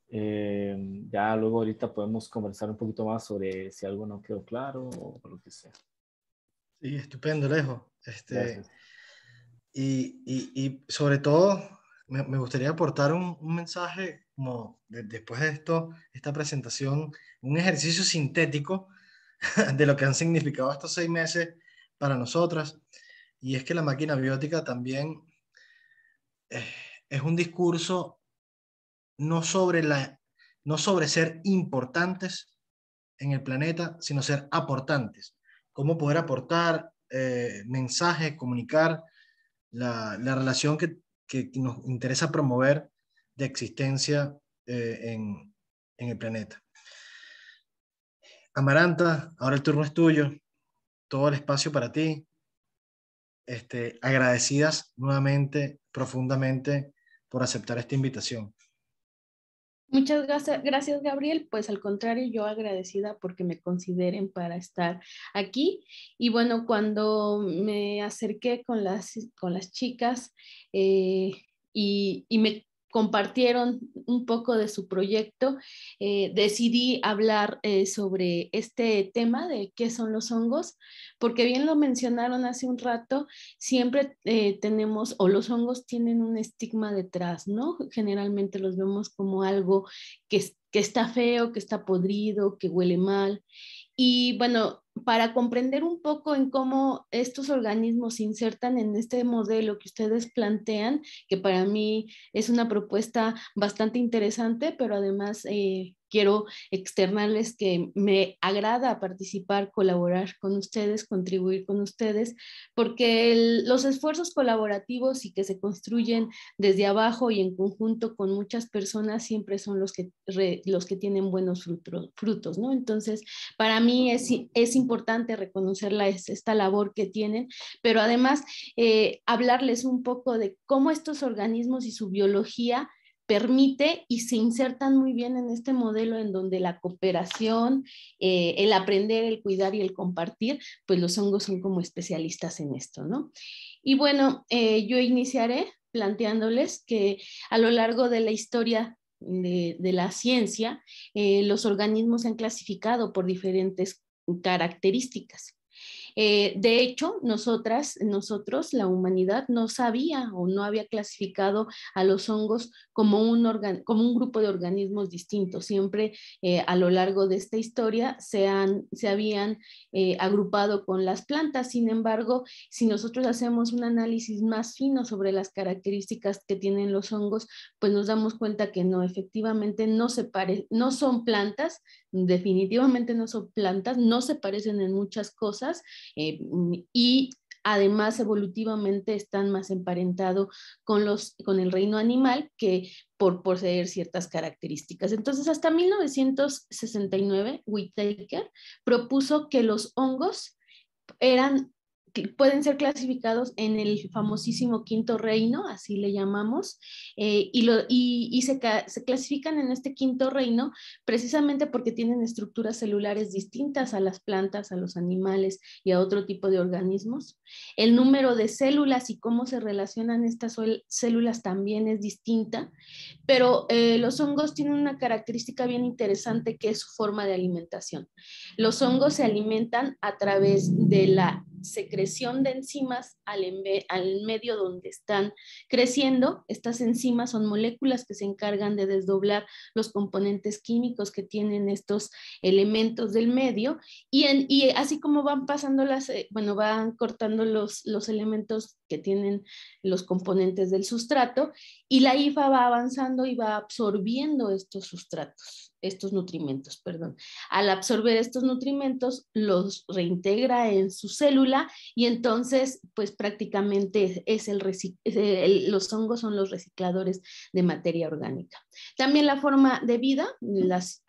Ya luego ahorita podemos conversar un poquito más sobre si algo no quedó claro o lo que sea. Sí, estupendo, Alejo. Gracias. Y sobre todo, me gustaría aportar un mensaje como después de esta presentación, un ejercicio sintético de lo que han significado estos 6 meses para nosotras. Y es que la máquina biótica también eh, es un discurso no sobre, no sobre ser importantes en el planeta, sino ser aportantes. Cómo poder aportar mensajes, comunicar la relación que nos interesa promover de existencia en el planeta. Amaranta, ahora el turno es tuyo, todo el espacio para ti. Agradecidas nuevamente, profundamente, por aceptar esta invitación. Muchas gracias, Gabriel. Pues al contrario, yo agradecida porque me consideren para estar aquí. Y bueno, cuando me acerqué con las chicas y me compartieron un poco de su proyecto, decidí hablar sobre este tema de qué son los hongos, porque bien lo mencionaron hace un rato, siempre tenemos, o los hongos tienen un estigma detrás, ¿no? Generalmente los vemos como algo que está feo, que está podrido, que huele mal. Y bueno, para comprender un poco en cómo estos organismos se insertan en este modelo que ustedes plantean, que para mí es una propuesta bastante interesante, pero además quiero externarles que me agrada participar, colaborar con ustedes, contribuir con ustedes, porque los esfuerzos colaborativos y que se construyen desde abajo y en conjunto con muchas personas siempre son los que tienen buenos frutos, ¿no? Entonces, para mí es importante reconocer esta labor que tienen, pero además hablarles un poco de cómo estos organismos y su biología permite y se insertan muy bien en este modelo en donde la cooperación, el aprender, el cuidar y el compartir, pues los hongos son como especialistas en esto, ¿no? Y bueno, yo iniciaré planteándoles que a lo largo de la historia de la ciencia, los organismos se han clasificado por diferentes características. De hecho, nosotros, la humanidad, no sabía o no había clasificado a los hongos como un grupo de organismos distintos. Siempre a lo largo de esta historia se habían agrupado con las plantas. Sin embargo, si nosotros hacemos un análisis más fino sobre las características que tienen los hongos, pues nos damos cuenta que no, efectivamente no son plantas, definitivamente no son plantas, no se parecen en muchas cosas, y además evolutivamente están más emparentados con el reino animal que por poseer ciertas características. Entonces, hasta 1969, Whittaker propuso que los hongos pueden ser clasificados en el famosísimo quinto reino, así le llamamos, y se clasifican en este quinto reino precisamente porque tienen estructuras celulares distintas a las plantas, a los animales y a otro tipo de organismos. El número de células y cómo se relacionan estas células también es distinta, pero los hongos tienen una característica bien interesante que es su forma de alimentación. Los hongos se alimentan a través de la secreción de enzimas al medio donde están creciendo. Estas enzimas son moléculas que se encargan de desdoblar los componentes químicos que tienen estos elementos del medio, y así como van pasando van cortando los elementos que tienen los componentes del sustrato, y la hifa va avanzando y va absorbiendo estos nutrimentos, perdón. Al absorber estos nutrimentos, los reintegra en su célula y entonces, pues prácticamente los hongos son los recicladores de materia orgánica. También la forma de vida, las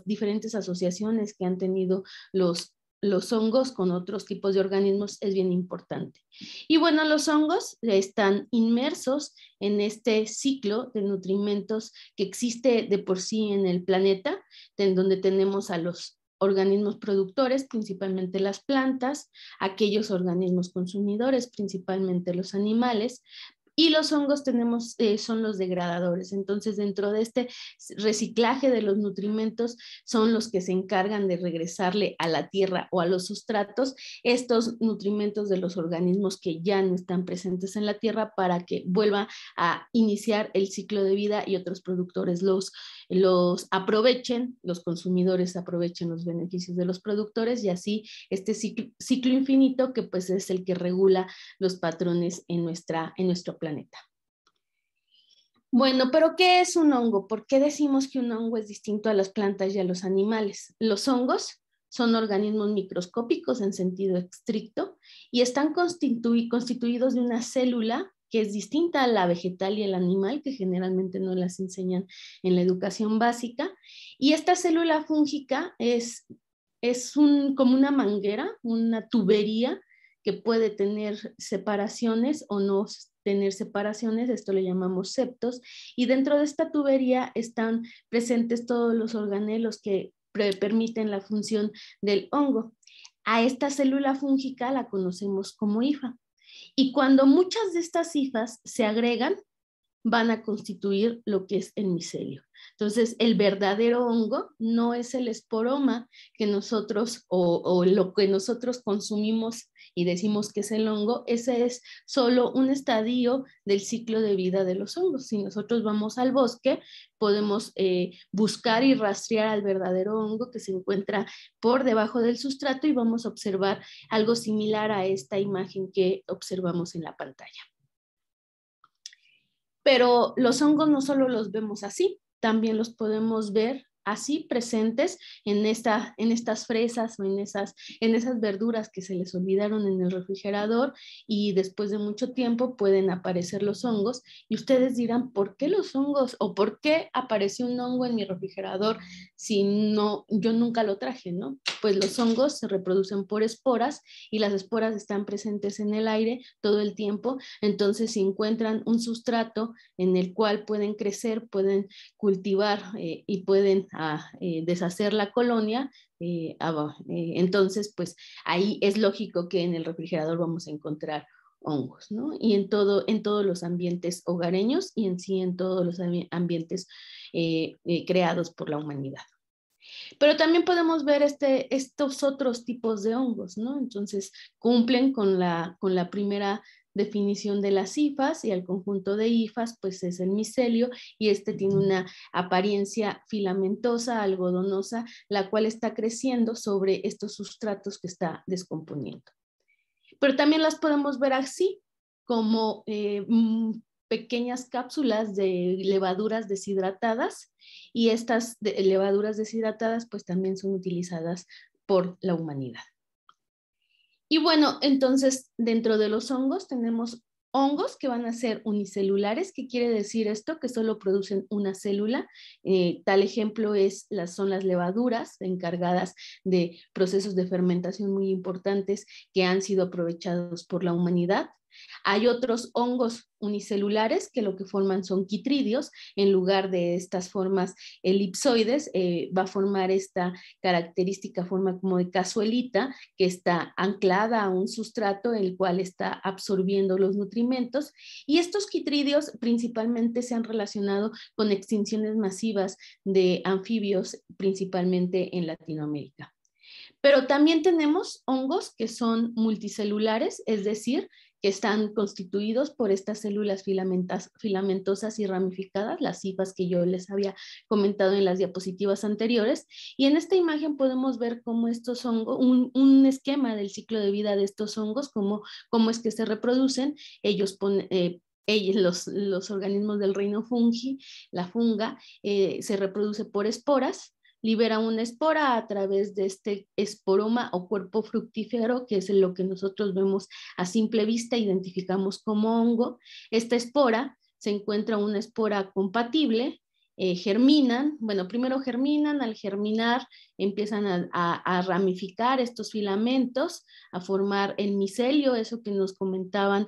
diferentes asociaciones que han tenido los hongos con otros tipos de organismos es bien importante. Y bueno, los hongos están inmersos en este ciclo de nutrimentos que existe de por sí en el planeta, en donde tenemos a los organismos productores, principalmente las plantas, aquellos organismos consumidores, principalmente los animales, y los hongos son los degradadores. Entonces, dentro de este reciclaje de los nutrimentos, son los que se encargan de regresarle a la tierra o a los sustratos estos nutrimentos de los organismos que ya no están presentes en la tierra, para que vuelva a iniciar el ciclo de vida y otros productores los aprovechen, los consumidores aprovechen los beneficios de los productores, y así este ciclo infinito que pues es el que regula los patrones en nuestro planeta. Bueno, pero ¿qué es un hongo? ¿Por qué decimos que un hongo es distinto a las plantas y a los animales? Los hongos son organismos microscópicos en sentido estricto y están constituidos de una célula que es distinta a la vegetal y el animal, que generalmente no las enseñan en la educación básica. Y esta célula fúngica es como una manguera, una tubería que puede tener separaciones o no tener separaciones, esto le llamamos septos, y dentro de esta tubería están presentes todos los organelos que permiten la función del hongo. A esta célula fúngica la conocemos como hifa. Y cuando muchas de estas hifas se agregan, van a constituir lo que es el micelio. Entonces, el verdadero hongo no es el esporoma que nosotros o lo que nosotros consumimos y decimos que es el hongo. Ese es solo un estadio del ciclo de vida de los hongos. Si nosotros vamos al bosque, podemos buscar y rastrear al verdadero hongo que se encuentra por debajo del sustrato y vamos a observar algo similar a esta imagen que observamos en la pantalla. Pero los hongos no solo los vemos así, también los podemos ver así presentes en estas fresas o en esas verduras que se les olvidaron en el refrigerador, y después de mucho tiempo pueden aparecer los hongos, y ustedes dirán, ¿por qué los hongos? ¿O por qué apareció un hongo en mi refrigerador si no, yo nunca lo traje, ¿no? Pues los hongos se reproducen por esporas, y las esporas están presentes en el aire todo el tiempo. Entonces, si encuentran un sustrato en el cual pueden crecer, pueden cultivar y pueden deshacer la colonia, entonces pues ahí es lógico que en el refrigerador vamos a encontrar hongos, ¿no? Y en todos los ambientes hogareños, y en sí en todos los ambientes creados por la humanidad. Pero también podemos ver estos otros tipos de hongos, ¿no? Entonces cumplen con la primera definición de las hifas, y el conjunto de hifas pues es el micelio, y tiene una apariencia filamentosa, algodonosa, la cual está creciendo sobre estos sustratos que está descomponiendo. Pero también las podemos ver así, como pequeñas cápsulas de levaduras deshidratadas, y estas levaduras deshidratadas pues también son utilizadas por la humanidad. Y bueno, entonces dentro de los hongos tenemos hongos que van a ser unicelulares. ¿Qué quiere decir esto? Que solo producen una célula. Tal ejemplo son las levaduras encargadas de procesos de fermentación muy importantes que han sido aprovechados por la humanidad. Hay otros hongos unicelulares que lo que forman son quitridios. En lugar de estas formas elipsoides, va a formar esta característica forma como de cazuelita, que está anclada a un sustrato, el cual está absorbiendo los nutrimentos. Y estos quitridios principalmente se han relacionado con extinciones masivas de anfibios, principalmente en Latinoamérica. Pero también tenemos hongos que son multicelulares, es decir, que están constituidos por estas células filamentosas y ramificadas, las hifas que yo les había comentado en las diapositivas anteriores. Y en esta imagen podemos ver cómo estos hongos, un esquema del ciclo de vida de estos hongos, cómo es que se reproducen. Los organismos del reino fungi, la funga, se reproduce por esporas, libera una espora a través de este esporoma o cuerpo fructífero, que es lo que nosotros vemos a simple vista, identificamos como hongo. Esta espora, se encuentra una espora compatible, germinan, bueno, primero germinan, al germinar empiezan a ramificar estos filamentos, a formar el micelio, eso que nos comentaban,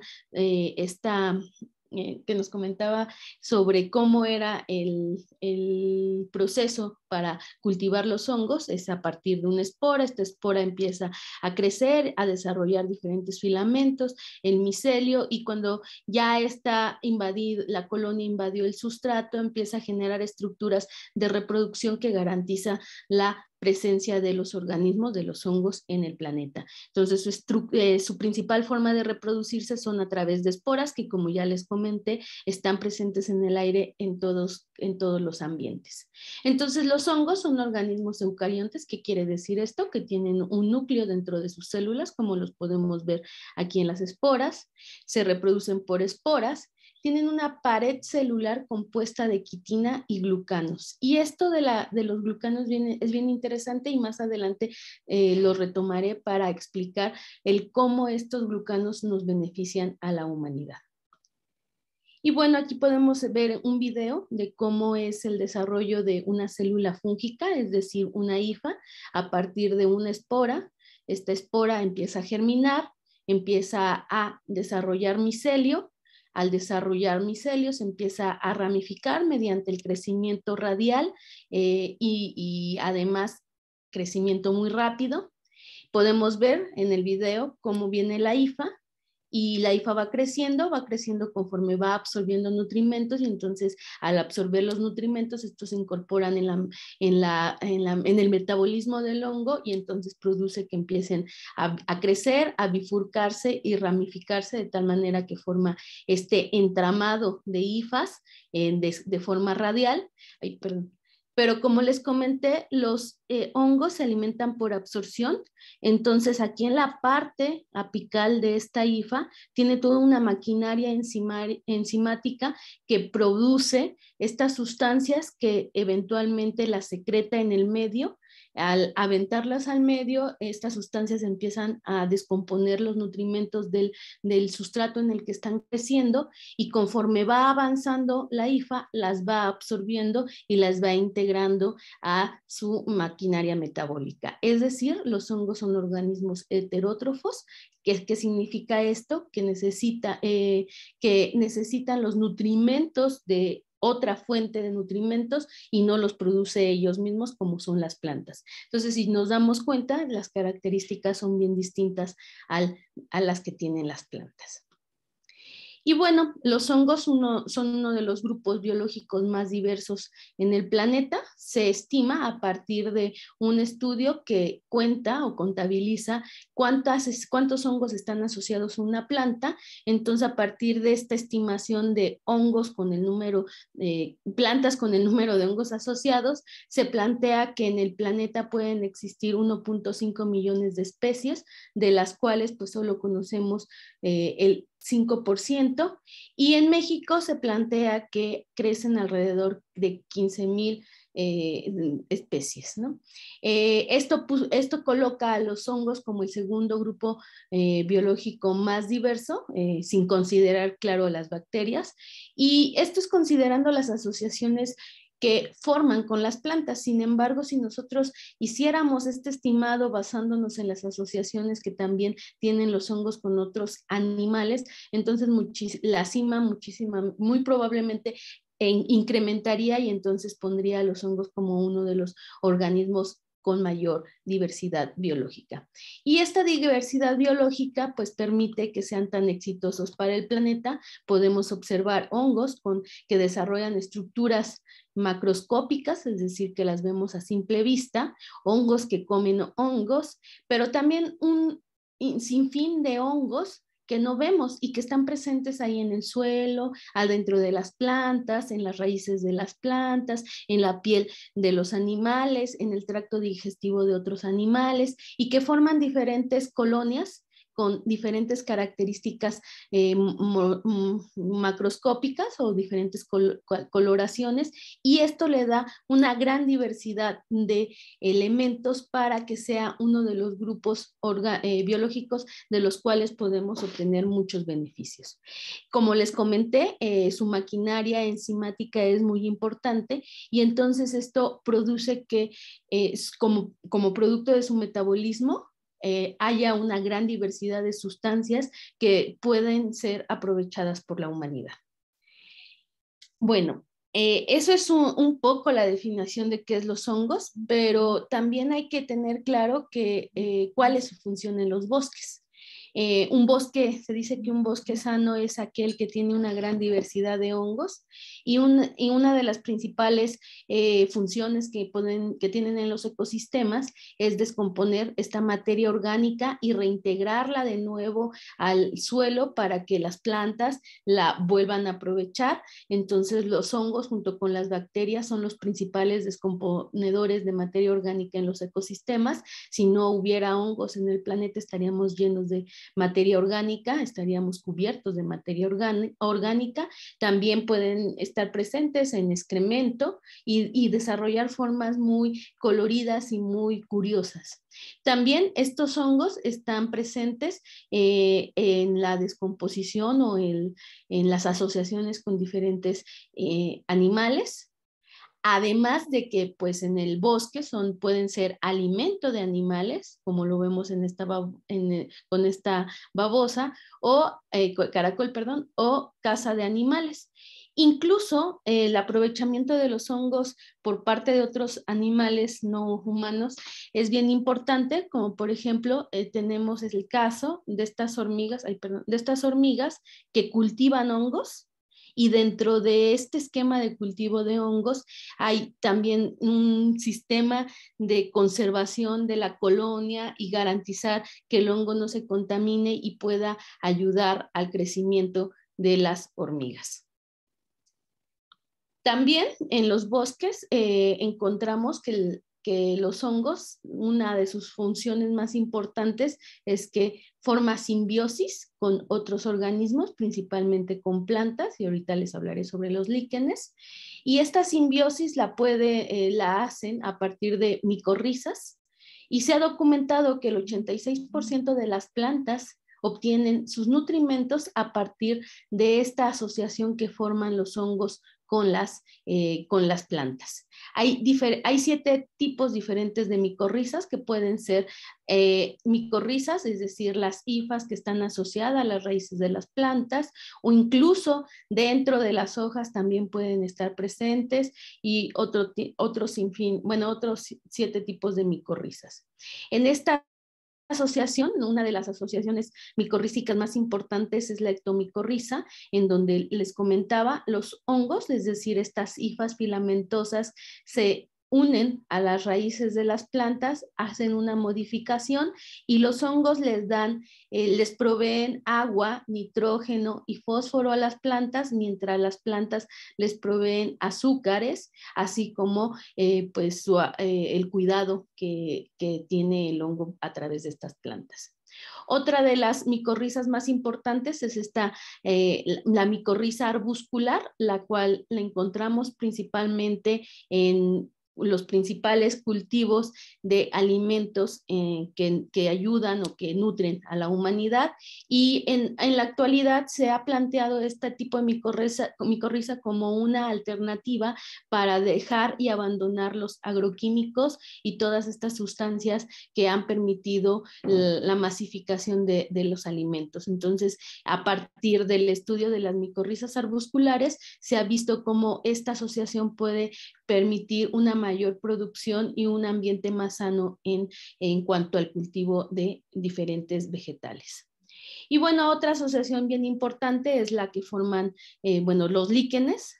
que nos comentaba sobre cómo era el proceso para cultivar los hongos. Es a partir de una espora. Esta espora empieza a crecer, a desarrollar diferentes filamentos, el micelio, y cuando ya está la colonia invadió el sustrato, empieza a generar estructuras de reproducción que garantiza la presencia de los organismos, de los hongos en el planeta. Entonces su principal forma de reproducirse son a través de esporas, que como ya les comenté, están presentes en el aire en todos los ambientes. Entonces los hongos son organismos eucariontes. ¿Qué quiere decir esto? Que tienen un núcleo dentro de sus células, como los podemos ver aquí en las esporas. Se reproducen por esporas. Tienen una pared celular compuesta de quitina y glucanos. Y esto de los glucanos es bien interesante, y más adelante lo retomaré para explicar cómo estos glucanos nos benefician a la humanidad. Y bueno, aquí podemos ver un video de cómo es el desarrollo de una célula fúngica, es decir, una hifa, a partir de una espora. Esta espora empieza a germinar, empieza a desarrollar micelio. Al desarrollar micelio se empieza a ramificar mediante el crecimiento radial y además crecimiento muy rápido. Podemos ver en el video cómo viene la hifa, y la hifa va creciendo conforme va absorbiendo nutrimentos, y entonces al absorber los nutrimentos estos se incorporan en el metabolismo del hongo, y entonces produce que empiecen a crecer, a bifurcarse y ramificarse de tal manera que forma este entramado de hifas de forma radial. Ay, perdón. Pero como les comenté, los hongos se alimentan por absorción. Entonces aquí en la parte apical de esta hifa tiene toda una maquinaria enzimática que produce estas sustancias que eventualmente las secreta en el medio. Al aventarlas al medio, estas sustancias empiezan a descomponer los nutrimentos del sustrato en el que están creciendo, y conforme va avanzando la hifa, las va absorbiendo y las va integrando a su maquinaria metabólica. Es decir, los hongos son organismos heterótrofos. ¿Qué significa esto? Que necesitan los nutrimentos de otra fuente de nutrimentos y no los produce ellos mismos como son las plantas. Entonces, si nos damos cuenta, las características son bien distintas a las que tienen las plantas. Y bueno, los hongos son uno de los grupos biológicos más diversos en el planeta. Se estima a partir de un estudio que cuenta o contabiliza cuántos hongos están asociados a una planta. Entonces, a partir de esta estimación de hongos con el número de plantas con el número de hongos asociados, se plantea que en el planeta pueden existir 1.5 millones de especies, de las cuales pues solo conocemos el 5%, y en México se plantea que crecen alrededor de 15,000 especies, ¿no? Esto coloca a los hongos como el segundo grupo biológico más diverso, sin considerar, claro, las bacterias, y esto es considerando las asociaciones que forman con las plantas. Sin embargo, si nosotros hiciéramos este estimado basándonos en las asociaciones que también tienen los hongos con otros animales, entonces la cima muy probablemente incrementaría, y entonces pondría a los hongos como uno de los organismos con mayor diversidad biológica. Y esta diversidad biológica pues permite que sean tan exitosos para el planeta. Podemos observar hongos que desarrollan estructuras macroscópicas, es decir, que las vemos a simple vista, hongos que comen hongos, pero también un sinfín de hongos que no vemos y que están presentes ahí en el suelo, adentro de las plantas, en las raíces de las plantas, en la piel de los animales, en el tracto digestivo de otros animales, y que forman diferentes colonias con diferentes características macroscópicas o diferentes coloraciones, y esto le da una gran diversidad de elementos para que sea uno de los grupos biológicos de los cuales podemos obtener muchos beneficios. Como les comenté, su maquinaria enzimática es muy importante, y entonces esto produce que como producto de su metabolismo, haya una gran diversidad de sustancias que pueden ser aprovechadas por la humanidad. Bueno, eso es un poco la definición de qué es los hongos, pero también hay que tener claro cuál es su función en los bosques. Se dice que un bosque sano es aquel que tiene una gran diversidad de hongos, y una de las principales funciones que tienen en los ecosistemas es descomponer esta materia orgánica y reintegrarla de nuevo al suelo para que las plantas la vuelvan a aprovechar. Entonces los hongos junto con las bacterias son los principales descomponedores de materia orgánica en los ecosistemas. Si no hubiera hongos en el planeta, estaríamos llenos de materia orgánica, estaríamos cubiertos de materia orgánica. También pueden estar presentes en excremento y desarrollar formas muy coloridas y muy curiosas. También estos hongos están presentes en la descomposición o en las asociaciones con diferentes animales. Además de que pues en el bosque pueden ser alimento de animales, como lo vemos con esta babosa, o caracol, perdón, o caza de animales. Incluso el aprovechamiento de los hongos por parte de otros animales no humanos es bien importante, como por ejemplo tenemos el caso de estas hormigas que cultivan hongos. Y dentro de este esquema de cultivo de hongos hay también un sistema de conservación de la colonia y garantizar que el hongo no se contamine y pueda ayudar al crecimiento de las hormigas. También en los bosques encontramos que los hongos, una de sus funciones más importantes es que forma simbiosis con otros organismos, principalmente con plantas, y ahorita les hablaré sobre los líquenes. Y esta simbiosis la hacen a partir de micorrizas, y se ha documentado que el 86% de las plantas obtienen sus nutrimentos a partir de esta asociación que forman los hongos con las plantas. Hay 7 tipos diferentes de micorrizas que pueden ser micorrizas, es decir, las hifas que están asociadas a las raíces de las plantas, o incluso dentro de las hojas también pueden estar presentes, y otros 7 tipos de micorrizas. En esta asociación, una de las asociaciones micorrísticas más importantes es la ectomicorriza, en donde les comentaba, los hongos, es decir, estas hifas filamentosas, se unen a las raíces de las plantas, hacen una modificación, y los hongos les proveen agua, nitrógeno y fósforo a las plantas, mientras las plantas les proveen azúcares, así como el cuidado que tiene el hongo a través de estas plantas. Otra de las micorrizas más importantes es la micorriza arbuscular, la cual la encontramos principalmente en los principales cultivos de alimentos que ayudan o que nutren a la humanidad, y en la actualidad se ha planteado este tipo de micorriza como una alternativa para dejar y abandonar los agroquímicos y todas estas sustancias que han permitido la masificación de los alimentos. Entonces, a partir del estudio de las micorrizas arbusculares, se ha visto cómo esta asociación puede permitir una mayor producción y un ambiente más sano en cuanto al cultivo de diferentes vegetales. Y bueno, otra asociación bien importante es la que forman los líquenes,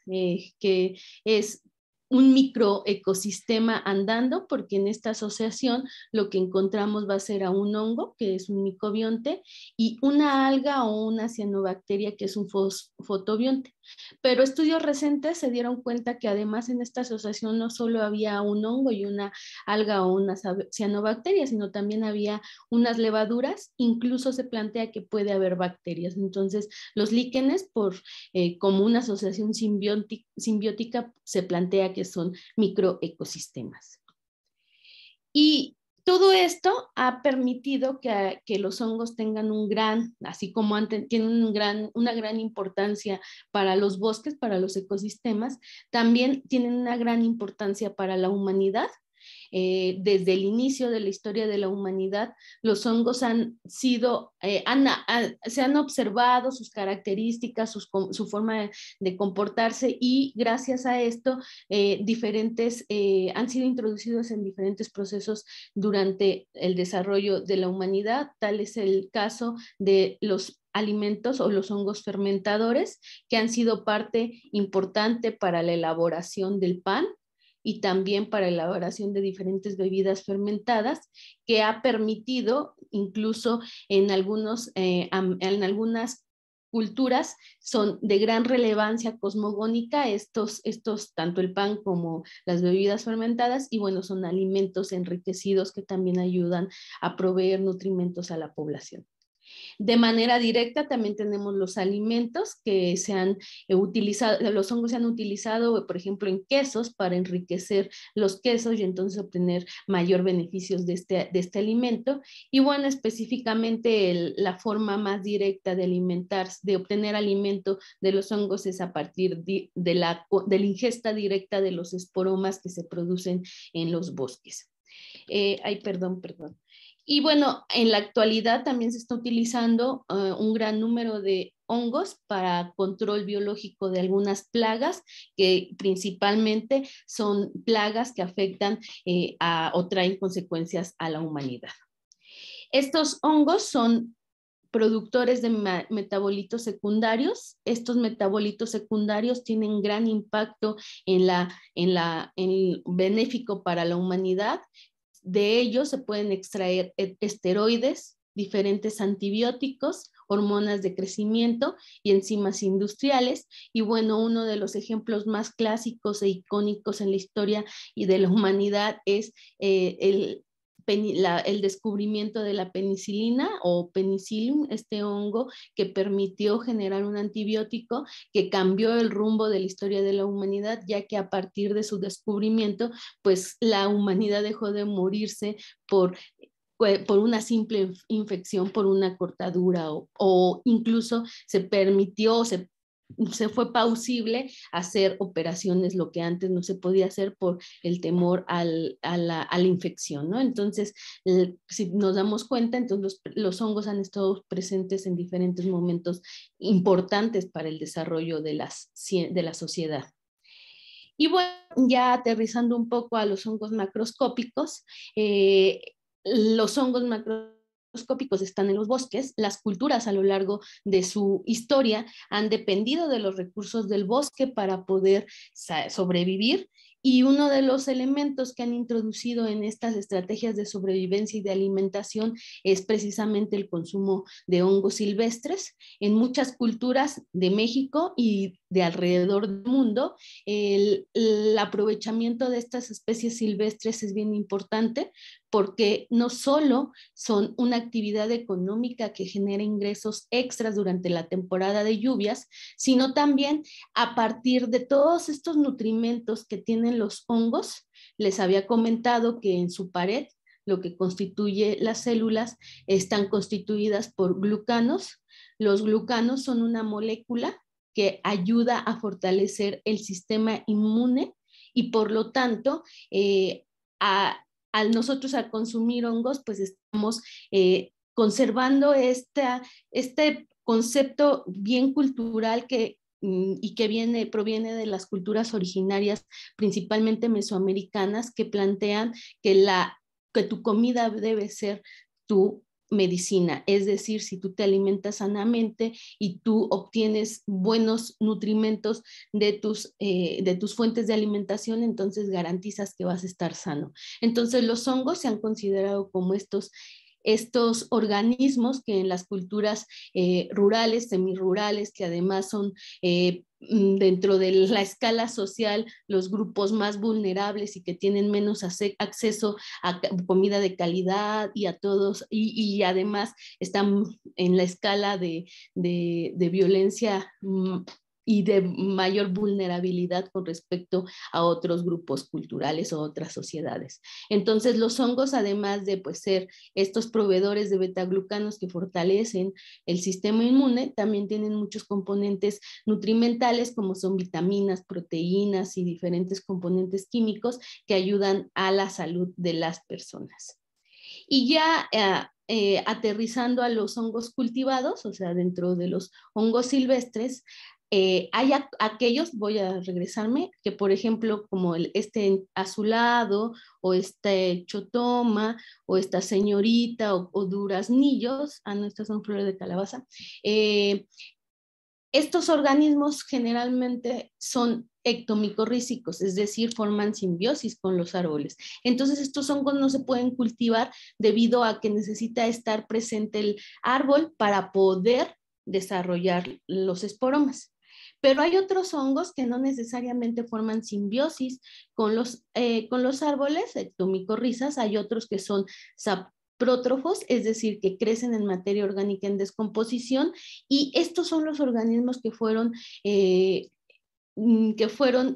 que es un microecosistema andando, porque en esta asociación lo que encontramos va a ser a un hongo, que es un micobionte, y una alga o una cianobacteria, que es un fotobionte. Pero estudios recientes se dieron cuenta que además en esta asociación no solo había un hongo y una alga o una cianobacteria, sino también había unas levaduras, incluso se plantea que puede haber bacterias. Entonces, los líquenes, como una asociación simbiótica, se plantea que son microecosistemas. Y todo esto ha permitido que los hongos tengan así como tienen una gran importancia para los bosques, para los ecosistemas, también tienen una gran importancia para la humanidad. Desde el inicio de la historia de la humanidad, los hongos se han observado sus características, su forma de comportarse, y gracias a esto han sido introducidos en diferentes procesos durante el desarrollo de la humanidad. Tal es el caso de los alimentos o los hongos fermentadores, que han sido parte importante para la elaboración del pan y también para la elaboración de diferentes bebidas fermentadas, que ha permitido incluso en algunas culturas son de gran relevancia cosmogónica tanto el pan como las bebidas fermentadas, y bueno, son alimentos enriquecidos que también ayudan a proveer nutrimentos a la población. De manera directa también tenemos los alimentos que se han utilizado, los hongos se han utilizado, por ejemplo, en quesos para enriquecer los quesos y entonces obtener mayor beneficios de este alimento. Y bueno, específicamente la forma más directa de obtener alimento de los hongos es a partir de la ingesta directa de los esporomas que se producen en los bosques. Perdón. Y bueno, en la actualidad también se está utilizando un gran número de hongos para control biológico de algunas plagas, que principalmente son plagas que afectan o traen consecuencias a la humanidad. Estos hongos son productores de metabolitos secundarios. Estos metabolitos secundarios tienen gran impacto en el benéfico para la humanidad. De ellos se pueden extraer esteroides, diferentes antibióticos, hormonas de crecimiento y enzimas industriales. Y bueno, uno de los ejemplos más clásicos e icónicos en la historia y de la humanidad es el descubrimiento de la penicilina o penicillium, este hongo que permitió generar un antibiótico que cambió el rumbo de la historia de la humanidad, ya que a partir de su descubrimiento, pues la humanidad dejó de morirse por una simple infección, por una cortadura o incluso se permitió, se fue plausible hacer operaciones, lo que antes no se podía hacer por el temor a la infección, ¿no? Entonces, si nos damos cuenta, entonces los hongos han estado presentes en diferentes momentos importantes para el desarrollo de la sociedad. Y bueno, ya aterrizando un poco a los hongos macroscópicos, los hongos macroscópicos están en los bosques. Las culturas a lo largo de su historia han dependido de los recursos del bosque para poder sobrevivir. Y uno de los elementos que han introducido en estas estrategias de sobrevivencia y de alimentación es precisamente el consumo de hongos silvestres. En muchas culturas de México y de alrededor del mundo, el aprovechamiento de estas especies silvestres es bien importante porque no solo son una actividad económica que genera ingresos extras durante la temporada de lluvias, sino también a partir de todos estos nutrimentos que tienen los hongos. Les había comentado que en su pared, lo que constituye las células, están constituidas por glucanos. Los glucanos son una molécula que ayuda a fortalecer el sistema inmune y por lo tanto, al nosotros al consumir hongos, pues estamos conservando este concepto bien cultural y que proviene de las culturas originarias, principalmente mesoamericanas, que plantean que tu comida debe ser tu medicina, es decir, si tú te alimentas sanamente y tú obtienes buenos nutrimentos de tus fuentes de alimentación, entonces garantizas que vas a estar sano. Entonces los hongos se han considerado como estos organismos que en las culturas rurales, semirurales, que además son dentro de la escala social los grupos más vulnerables y que tienen menos acceso a comida de calidad y a todos, y además están en la escala de violencia y de mayor vulnerabilidad con respecto a otros grupos culturales o otras sociedades. Entonces los hongos, además de pues, ser estos proveedores de betaglucanos que fortalecen el sistema inmune, también tienen muchos componentes nutrimentales como son vitaminas, proteínas y diferentes componentes químicos que ayudan a la salud de las personas. Y ya aterrizando a los hongos cultivados, o sea, dentro de los hongos silvestres, hay aquellos, voy a regresarme, que por ejemplo como este azulado o este chotoma o esta señorita o duraznillos, no, estas son flores de calabaza, estos organismos generalmente son ectomicorrícicos, es decir, forman simbiosis con los árboles. Entonces estos hongos no se pueden cultivar debido a que necesita estar presente el árbol para poder desarrollar los esporomas. Pero hay otros hongos que no necesariamente forman simbiosis con los árboles, ectomicorrizas. Hay otros que son prótrofos, es decir, que crecen en materia orgánica en descomposición, y estos son los organismos que fueron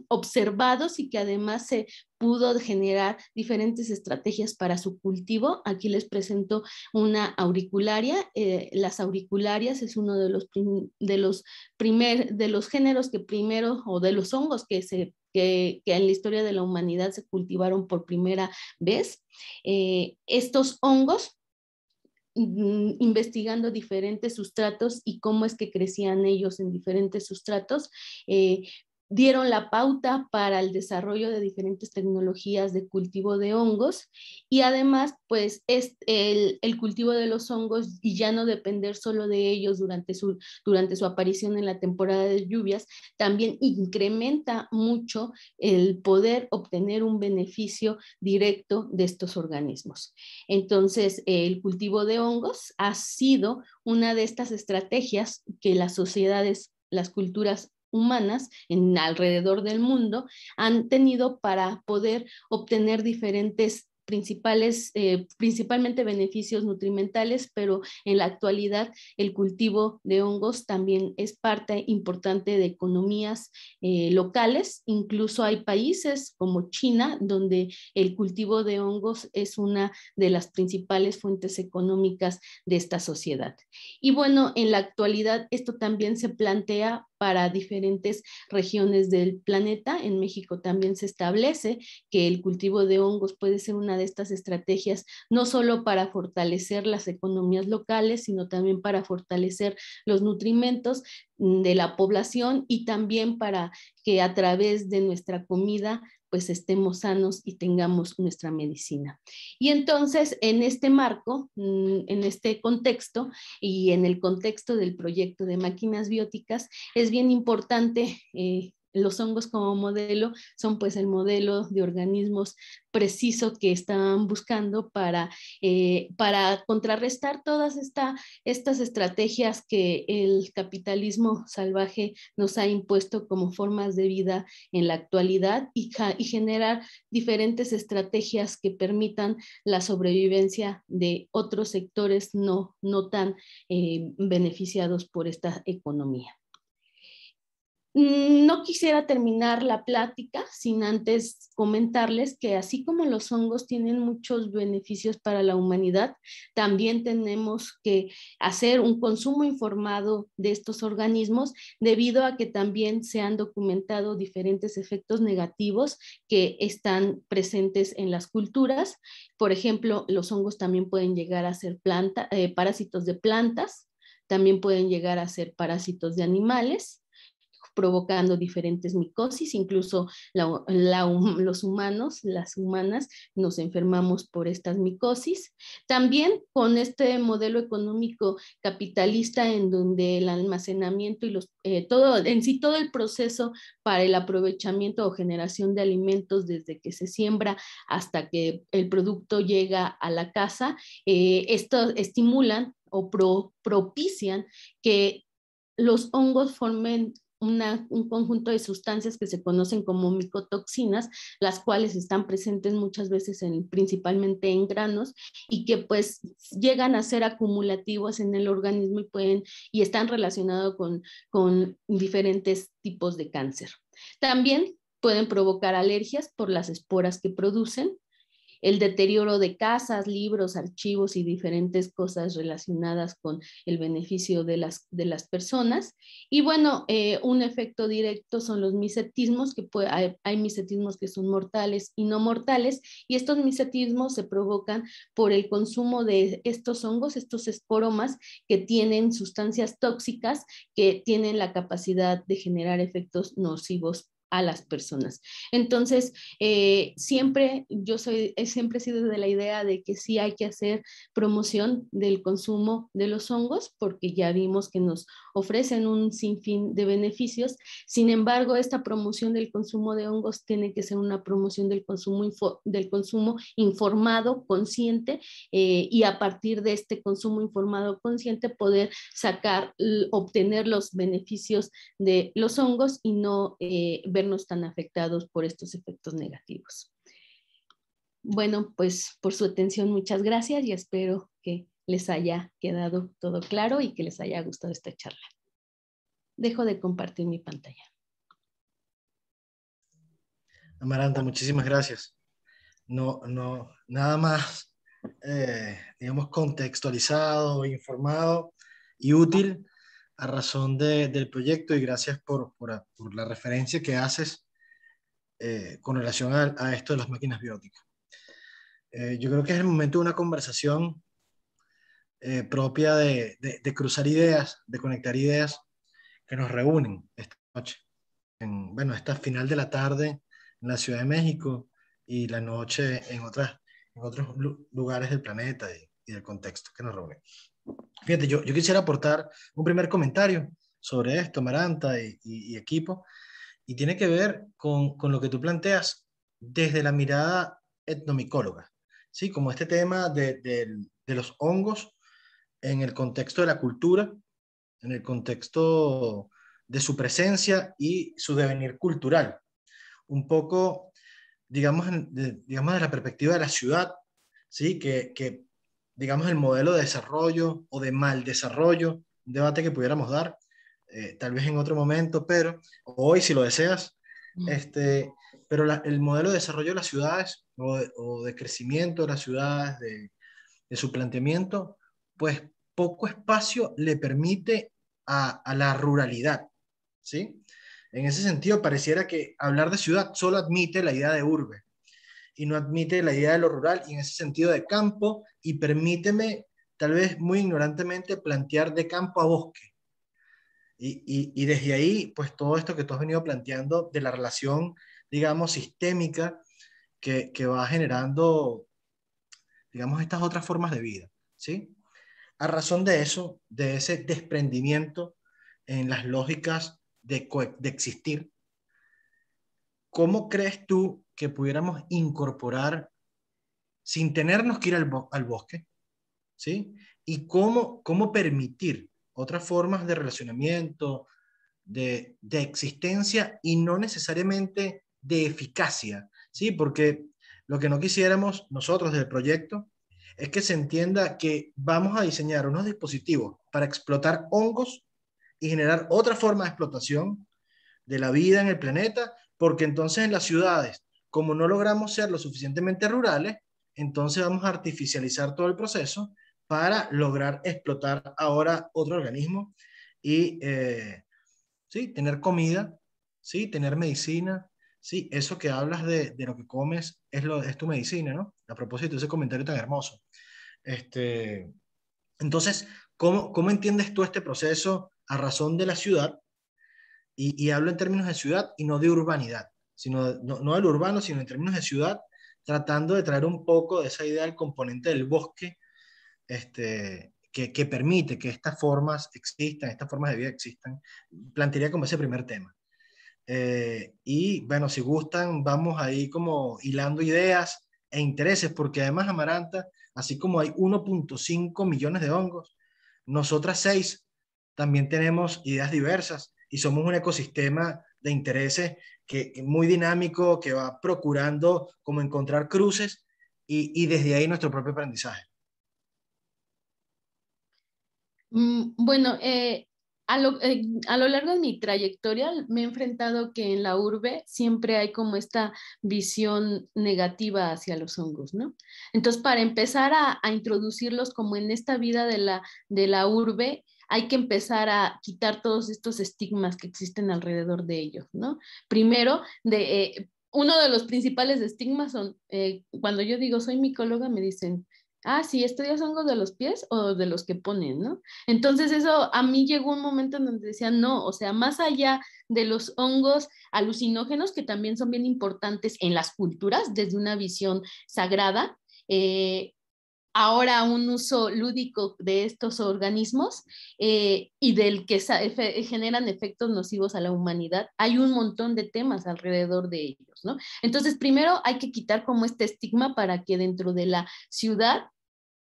observados y que además se pudo generar diferentes estrategias para su cultivo. Aquí les presento una auricularia. Las auricularias es uno de los géneros que primero, o de los hongos que en la historia de la humanidad se cultivaron por primera vez. Estos hongos, investigando diferentes sustratos y cómo es que crecían ellos en diferentes sustratos, dieron la pauta para el desarrollo de diferentes tecnologías de cultivo de hongos y además pues es el cultivo de los hongos y ya no depender solo de ellos durante su aparición en la temporada de lluvias, también incrementa mucho el poder obtener un beneficio directo de estos organismos. Entonces el cultivo de hongos ha sido una de estas estrategias que las sociedades, las culturas humanas alrededor del mundo han tenido para poder obtener diferentes principalmente beneficios nutrimentales, pero en la actualidad el cultivo de hongos también es parte importante de economías locales. Incluso hay países como China, donde el cultivo de hongos es una de las principales fuentes económicas de esta sociedad. Y bueno, en la actualidad esto también se plantea para diferentes regiones del planeta. En México también se establece que el cultivo de hongos puede ser una de estas estrategias, no solo para fortalecer las economías locales, sino también para fortalecer los nutrimentos de la población y también para que a través de nuestra comida pues estemos sanos y tengamos nuestra medicina. Y entonces, en este marco, en este contexto y en el contexto del proyecto de máquinas bióticas, es bien importante los hongos como modelo son pues el modelo de organismos preciso que están buscando para contrarrestar todas estas estrategias que el capitalismo salvaje nos ha impuesto como formas de vida en la actualidad y generar diferentes estrategias que permitan la sobrevivencia de otros sectores no tan beneficiados por esta economía. No quisiera terminar la plática sin antes comentarles que así como los hongos tienen muchos beneficios para la humanidad, también tenemos que hacer un consumo informado de estos organismos debido a que también se han documentado diferentes efectos negativos que están presentes en las culturas. Por ejemplo, los hongos también pueden llegar a ser parásitos de plantas, también pueden llegar a ser parásitos de animales, provocando diferentes micosis, incluso los humanos, las humanas, nos enfermamos por estas micosis. También con este modelo económico capitalista en donde el almacenamiento y todo el proceso para el aprovechamiento o generación de alimentos desde que se siembra hasta que el producto llega a la casa, esto estimulan o propician que los hongos formen un conjunto de sustancias que se conocen como micotoxinas, las cuales están presentes muchas veces principalmente en granos y que pues llegan a ser acumulativos en el organismo y están relacionados con diferentes tipos de cáncer. También pueden provocar alergias por las esporas que producen, el deterioro de casas, libros, archivos y diferentes cosas relacionadas con el beneficio de las personas. Y bueno, un efecto directo son los misetismos, que hay misetismos que son mortales y no mortales, y estos misetismos se provocan por el consumo de estos hongos, estos esporomas que tienen sustancias tóxicas que tienen la capacidad de generar efectos nocivos a las personas. Entonces, siempre he sido de la idea de que sí hay que hacer promoción del consumo de los hongos, porque ya vimos que nos ofrecen un sinfín de beneficios. Sin embargo, esta promoción del consumo de hongos tiene que ser una promoción del consumo informado, consciente, y a partir de este consumo informado, consciente, poder obtener los beneficios de los hongos y no vernos tan afectados por estos efectos negativos. Bueno, pues por su atención, muchas gracias y espero que les haya quedado todo claro y que les haya gustado esta charla. Dejo de compartir mi pantalla. Amaranta, muchísimas gracias. Nada más, digamos, contextualizado, informado y útil a razón del proyecto, y gracias por la referencia que haces con relación a esto de las máquinas bióticas. Yo creo que es el momento de una conversación propia de cruzar ideas, de conectar ideas que nos reúnen esta noche. bueno, esta final de la tarde en la Ciudad de México y la noche en otros lugares del planeta y del contexto que nos reúne. Fíjate, yo quisiera aportar un primer comentario sobre esto, Maranta y equipo, y tiene que ver con lo que tú planteas desde la mirada etnomicóloga, ¿sí? Como este tema de los hongos en el contexto de la cultura, en el contexto de su presencia y su devenir cultural. Un poco, digamos, digamos de la perspectiva de la ciudad, ¿sí? Que, digamos, el modelo de desarrollo o de mal desarrollo, un debate que pudiéramos dar, tal vez en otro momento, pero hoy, si lo deseas, pero el modelo de desarrollo de las ciudades o de crecimiento de las ciudades, de su planteamiento, pues poco espacio le permite a la ruralidad, ¿sí? En ese sentido, pareciera que hablar de ciudad solo admite la idea de urbe y no admite la idea de lo rural y en ese sentido de campo, y permíteme, tal vez muy ignorantemente, plantear de campo a bosque. Y desde ahí, pues todo esto que tú has venido planteando de la relación, digamos, sistémica que va generando, digamos, estas otras formas de vida, ¿sí? A razón de eso, de ese desprendimiento en las lógicas de existir, ¿cómo crees tú que pudiéramos incorporar sin tenernos que ir al bosque? ¿Sí? Y cómo permitir otras formas de relacionamiento, de existencia y no necesariamente de eficacia, ¿sí? Porque lo que no quisiéramos nosotros del proyecto es que se entienda que vamos a diseñar unos dispositivos para explotar hongos y generar otra forma de explotación de la vida en el planeta, porque entonces en las ciudades, como no logramos ser lo suficientemente rurales, entonces vamos a artificializar todo el proceso para lograr explotar ahora otro organismo y sí, tener comida, sí, tener medicina, sí, eso que hablas de lo que comes es tu medicina, ¿no? A propósito de ese comentario tan hermoso. Entonces, ¿cómo entiendes tú este proceso a razón de la ciudad? Y hablo en términos de ciudad y no de urbanidad, sino no del urbano, sino en términos de ciudad, tratando de traer un poco de esa idea del componente del bosque, que permite que estas formas existan, estas formas de vida existan. Plantearía como ese primer tema. Y bueno, si gustan, vamos ahí como hilando ideas e intereses, porque además, Amaranta, así como hay 1.5 millones de hongos, nosotras 6 también tenemos ideas diversas y somos un ecosistema de intereses que muy dinámico, que va procurando como encontrar cruces y desde ahí nuestro propio aprendizaje. Bueno, a lo largo de mi trayectoria me he enfrentado que en la urbe siempre hay como esta visión negativa hacia los hongos, ¿no? Entonces, para empezar a introducirlos como en esta vida de la urbe, hay que empezar a quitar todos estos estigmas que existen alrededor de ellos, ¿no? Primero, uno de los principales estigmas son, cuando yo digo soy micóloga, me dicen, ah, sí, ¿estudias hongos de los pies o de los que ponen, no? Entonces eso a mí llegó un momento en donde decía, no, o sea, más allá de los hongos alucinógenos, que también son bien importantes en las culturas desde una visión sagrada, ahora un uso lúdico de estos organismos y del que generan efectos nocivos a la humanidad, hay un montón de temas alrededor de ellos, ¿no? Entonces, primero hay que quitar como este estigma para que dentro de la ciudad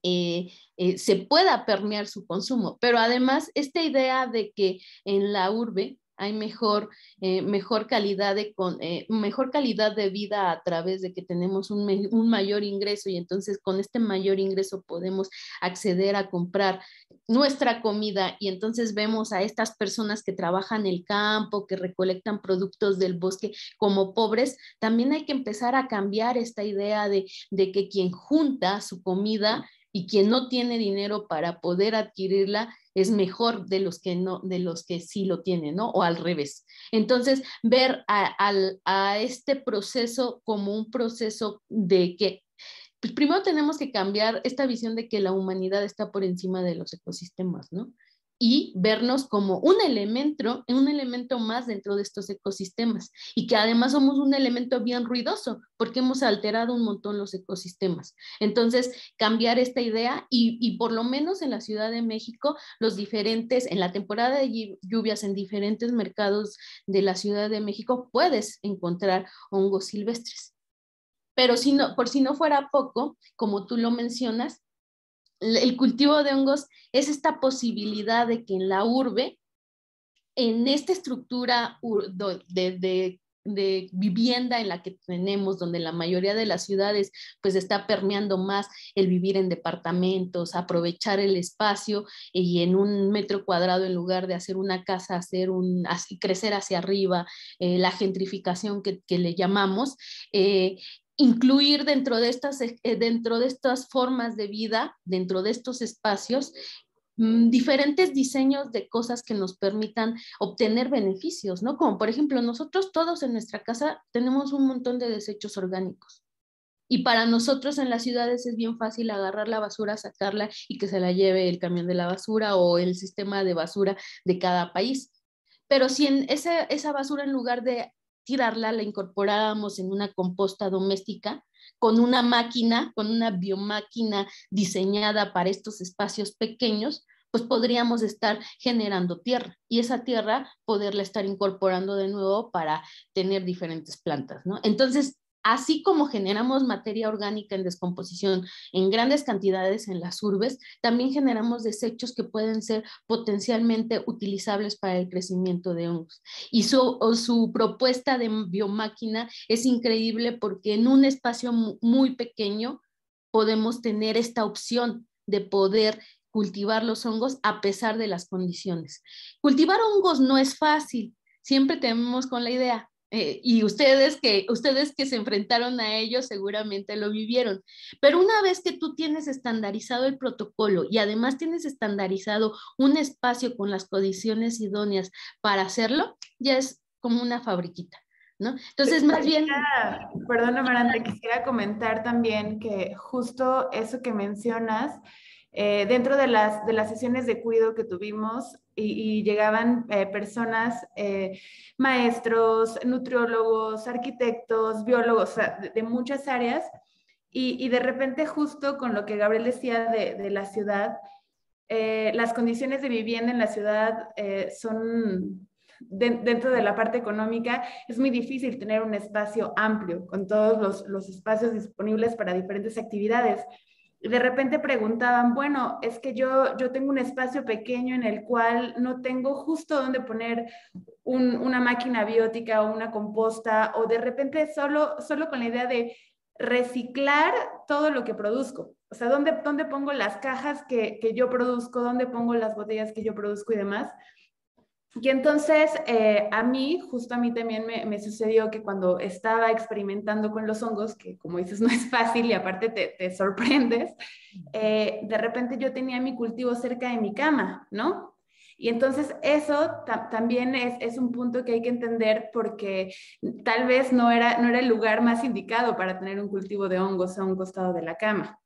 se pueda permear su consumo, pero además esta idea de que en la urbe hay mejor calidad de vida a través de que tenemos un mayor ingreso y entonces con este mayor ingreso podemos acceder a comprar nuestra comida y entonces vemos a estas personas que trabajan en el campo, que recolectan productos del bosque como pobres, también hay que empezar a cambiar esta idea de que quien junta su comida y quien no tiene dinero para poder adquirirla es mejor de los que no, de los que sí lo tienen, ¿no? O al revés. Entonces, ver a este proceso como un proceso de que pues primero tenemos que cambiar esta visión de que la humanidad está por encima de los ecosistemas, ¿no? y vernos como un elemento más dentro de estos ecosistemas, y que además somos un elemento bien ruidoso porque hemos alterado un montón los ecosistemas. Entonces, cambiar esta idea y por lo menos en la Ciudad de México, en la temporada de lluvias, en diferentes mercados de la Ciudad de México, puedes encontrar hongos silvestres. Pero por si no fuera poco, como tú lo mencionas, el cultivo de hongos es esta posibilidad de que en la urbe, en esta estructura de vivienda en la que tenemos, donde la mayoría de las ciudades pues está permeando más el vivir en departamentos, aprovechar el espacio y en un metro cuadrado, en lugar de hacer una casa, crecer hacia arriba, la gentrificación que le llamamos, incluir dentro de estas formas de vida, dentro de estos espacios, diferentes diseños de cosas que nos permitan obtener beneficios, ¿no? Como por ejemplo, nosotros todos en nuestra casa tenemos un montón de desechos orgánicos. Y para nosotros en las ciudades es bien fácil agarrar la basura, sacarla y que se la lleve el camión de la basura o el sistema de basura de cada país. Pero si en esa basura, en lugar de tirarla, la incorporáramos en una composta doméstica, con una máquina, con una biomáquina diseñada para estos espacios pequeños, pues podríamos estar generando tierra y esa tierra poderla estar incorporando de nuevo para tener diferentes plantas, ¿no? Entonces, así como generamos materia orgánica en descomposición en grandes cantidades en las urbes, también generamos desechos que pueden ser potencialmente utilizables para el crecimiento de hongos. Y su propuesta de biomáquina es increíble porque en un espacio muy pequeño podemos tener esta opción de poder cultivar los hongos a pesar de las condiciones. Cultivar hongos no es fácil, siempre tenemos con la idea, y ustedes que se enfrentaron a ello seguramente lo vivieron, pero una vez que tú tienes estandarizado el protocolo y además tienes estandarizado un espacio con las condiciones idóneas para hacerlo, ya es como una fabriquita, ¿no? Entonces, más bien... Perdón, Amaranta, quisiera comentar también que justo eso que mencionas, dentro de las sesiones de cuidado que tuvimos y llegaban personas, maestros, nutriólogos, arquitectos, biólogos, o sea, de muchas áreas, y de repente justo con lo que Gabriel decía de la ciudad, las condiciones de vivienda en la ciudad son... dentro de la parte económica, es muy difícil tener un espacio amplio con todos los espacios disponibles para diferentes actividades. De repente preguntaban, bueno, es que yo tengo un espacio pequeño en el cual no tengo justo dónde poner una máquina biótica o una composta, o de repente solo con la idea de reciclar todo lo que produzco. O sea, ¿dónde pongo las cajas que yo produzco? ¿Dónde pongo las botellas que yo produzco y demás? Y entonces justo a mí también me sucedió que cuando estaba experimentando con los hongos, que como dices no es fácil y aparte te sorprendes, de repente yo tenía mi cultivo cerca de mi cama, ¿no? Y entonces eso también es un punto que hay que entender, porque tal vez no era el lugar más indicado para tener un cultivo de hongos a un costado de la cama.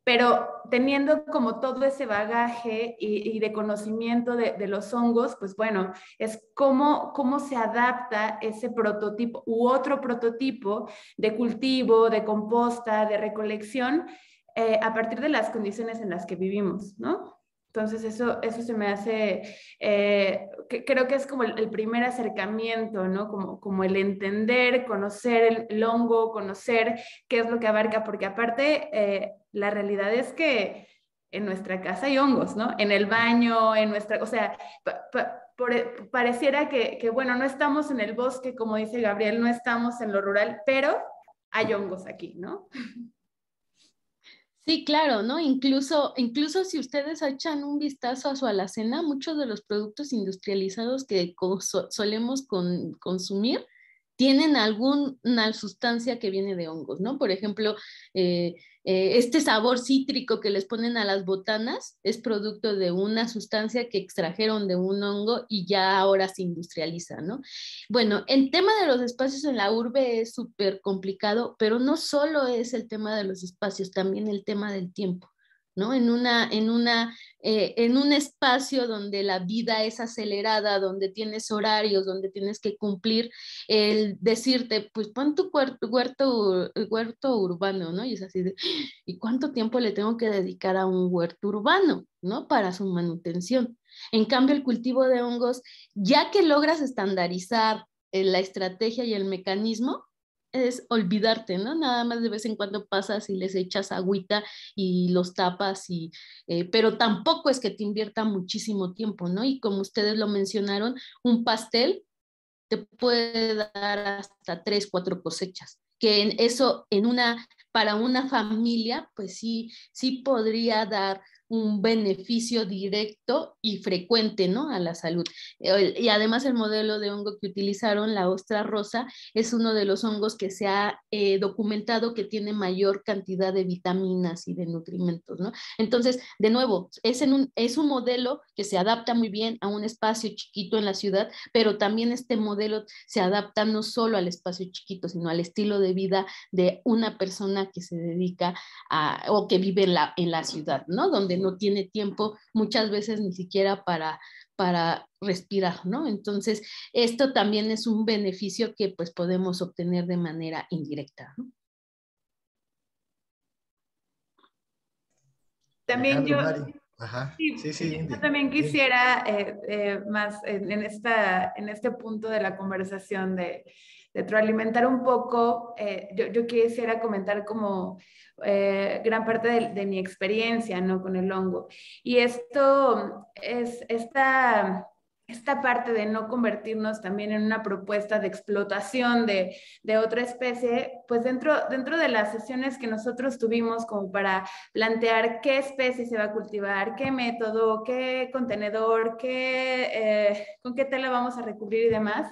Pero teniendo como todo ese bagaje y de conocimiento de los hongos, pues bueno, es cómo se adapta ese prototipo u otro prototipo de cultivo, de composta, de recolección, a partir de las condiciones en las que vivimos, ¿no? Entonces eso se me hace, creo que es como el primer acercamiento, ¿no? Como el entender, conocer el hongo, conocer qué es lo que abarca, porque aparte la realidad es que en nuestra casa hay hongos, ¿no? En el baño, o sea, pareciera que, bueno, no estamos en el bosque, como dice Gabriel, no estamos en lo rural, pero hay hongos aquí, ¿no? Sí, claro, ¿no? Incluso si ustedes echan un vistazo a su alacena, muchos de los productos industrializados que solemos consumir tienen alguna sustancia que viene de hongos, ¿no? Por ejemplo, este sabor cítrico que les ponen a las botanas es producto de una sustancia que extrajeron de un hongo y ya ahora se industrializa, ¿no? Bueno, el tema de los espacios en la urbe es súper complicado, pero no solo es el tema de los espacios, también el tema del tiempo, ¿no? En un espacio donde la vida es acelerada, donde tienes horarios, donde tienes que cumplir, el decirte, pues pon tu huerto urbano, ¿no? Y es así de, ¿y cuánto tiempo le tengo que dedicar a un huerto urbano, ¿no? Para su manutención. En cambio, el cultivo de hongos, ya que logras estandarizar la estrategia y el mecanismo, es olvidarte, ¿no? Nada más de vez en cuando pasas y les echas agüita y los tapas, pero tampoco es que te invierta muchísimo tiempo, ¿no? Y como ustedes lo mencionaron, un pastel te puede dar hasta 3, 4 cosechas, que eso para una familia, pues sí podría dar un beneficio directo y frecuente, ¿no? A la salud. Y además el modelo de hongo que utilizaron, la ostra rosa, es uno de los hongos que se ha documentado que tiene mayor cantidad de vitaminas y de nutrimentos, ¿no? Entonces, de nuevo, es un modelo que se adapta muy bien a un espacio chiquito en la ciudad, pero también este modelo se adapta no solo al espacio chiquito, sino al estilo de vida de una persona que se dedica o que vive en la ciudad, ¿no? Donde no tiene tiempo muchas veces ni siquiera para respirar, ¿no? Entonces, esto también es un beneficio que pues podemos obtener de manera indirecta, ¿no? También yo, Ajá. sí, Sí, yo Indy. también quisiera más en este punto de la conversación de retroalimentar un poco, yo quisiera comentar como gran parte de mi experiencia, ¿no? Con el hongo. Y esto es esta parte de no convertirnos también en una propuesta de explotación de otra especie, pues dentro de las sesiones que nosotros tuvimos como para plantear qué especie se va a cultivar, qué método, qué contenedor, con qué tela vamos a recubrir y demás.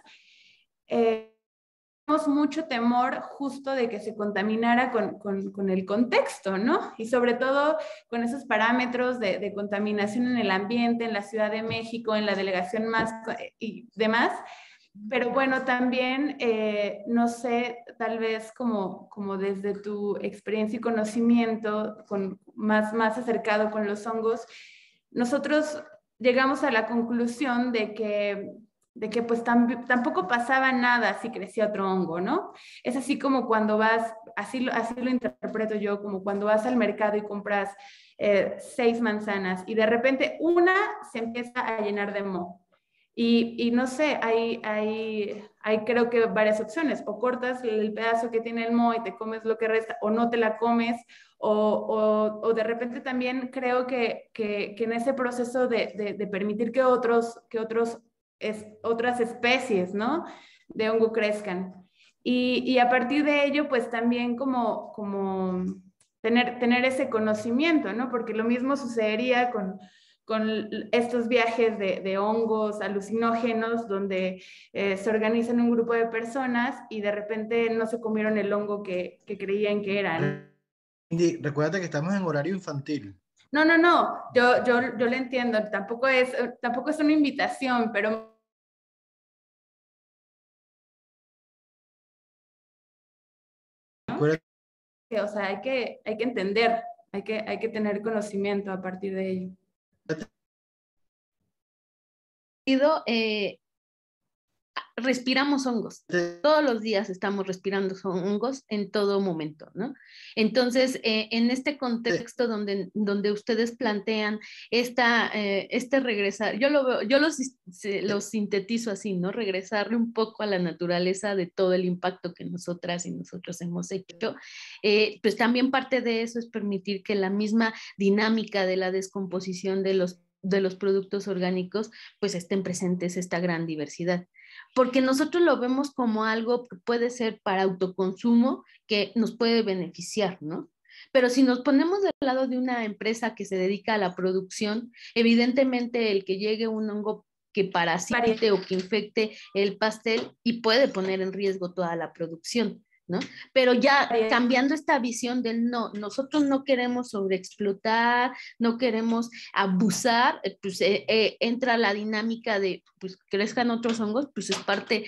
Tenemos mucho temor justo de que se contaminara con el contexto, ¿no? Y sobre todo con esos parámetros de contaminación en el ambiente, en la Ciudad de México, en la delegación más y demás. Pero bueno, también, no sé, tal vez como desde tu experiencia y conocimiento más acercado con los hongos, nosotros llegamos a la conclusión de que pues tampoco pasaba nada si crecía otro hongo, ¿no? Es así como cuando vas, así lo interpreto yo, como cuando vas al mercado y compras 6 manzanas y de repente una se empieza a llenar de moho. Y no sé, hay creo que varias opciones. O cortas el pedazo que tiene el moho y te comes lo que resta, o no te la comes, o de repente también creo que en ese proceso de permitir que otras especies, ¿no? De hongo crezcan. Y a partir de ello, pues también como tener ese conocimiento, ¿no? Porque lo mismo sucedería con estos viajes de hongos alucinógenos donde se organizan un grupo de personas y de repente no se comieron el hongo que creían que eran. Indy, recuérdate que estamos en horario infantil. No, yo lo entiendo, tampoco es una invitación, pero... Recuerda O sea, hay que entender, hay que tener conocimiento a partir de ello. Respiramos hongos. Todos los días estamos respirando hongos en todo momento, ¿no? Entonces, en este contexto donde ustedes plantean este regresar, yo lo sintetizo así, ¿no? Regresarle un poco a la naturaleza de todo el impacto que nosotras y nosotros hemos hecho, pues también parte de eso es permitir que la misma dinámica de la descomposición de los productos orgánicos, pues estén presentes esta gran diversidad. Porque nosotros lo vemos como algo que puede ser para autoconsumo, que nos puede beneficiar, ¿no? Pero si nos ponemos del lado de una empresa que se dedica a la producción, evidentemente el que llegue un hongo que parasite o que infecte el pastel y puede poner en riesgo toda la producción, ¿no? Pero ya cambiando esta visión del no, nosotros no queremos sobreexplotar, no queremos abusar, pues entra la dinámica de pues crezcan otros hongos, pues es parte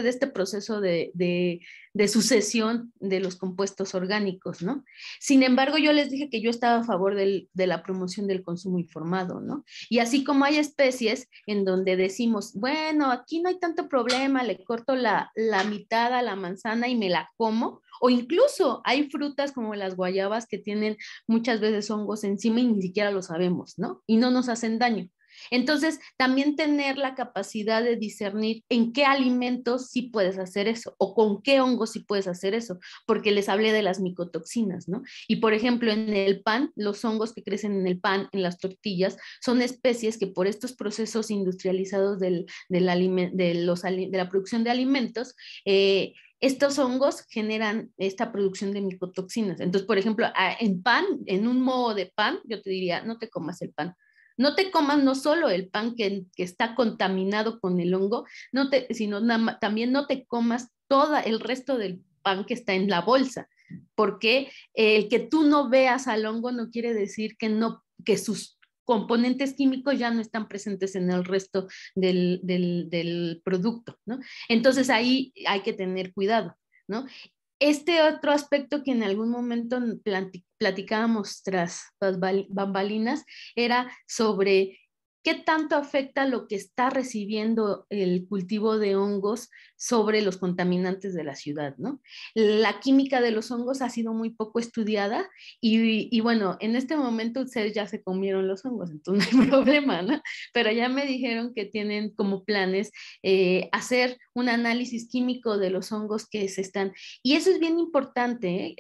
de este proceso de de sucesión de los compuestos orgánicos, ¿no? Sin embargo, yo les dije que yo estaba a favor de la promoción del consumo informado, ¿no? Y así como hay especies en donde decimos, bueno, aquí no hay tanto problema, le corto la mitad a la manzana y me la como, o incluso hay frutas como las guayabas que tienen muchas veces hongos encima y ni siquiera lo sabemos, ¿no? Y no nos hacen daño. Entonces, también tener la capacidad de discernir en qué alimentos sí puedes hacer eso o con qué hongos sí puedes hacer eso, porque les hablé de las micotoxinas, ¿no? Y por ejemplo, en el pan, los hongos que crecen en el pan, en las tortillas, son especies que por estos procesos industrializados de la producción de alimentos, estos hongos generan esta producción de micotoxinas. Entonces, por ejemplo, en pan, en un moho de pan, yo te diría, no te comas el pan. No te comas no solo el pan que está contaminado con el hongo, sino también no te comas todo el resto del pan que está en la bolsa, porque el que tú no veas al hongo no quiere decir que sus componentes químicos ya no están presentes en el resto del producto, ¿no? Entonces ahí hay que tener cuidado, ¿no? Este otro aspecto que en algún momento platicábamos tras bambalinas era sobre qué tanto afecta lo que está recibiendo el cultivo de hongos sobre los contaminantes de la ciudad, ¿no? La química de los hongos ha sido muy poco estudiada y bueno, en este momento ustedes ya se comieron los hongos, entonces no hay problema, ¿no? Pero ya me dijeron que tienen como planes hacer un análisis químico de los hongos que se están, y eso es bien importante,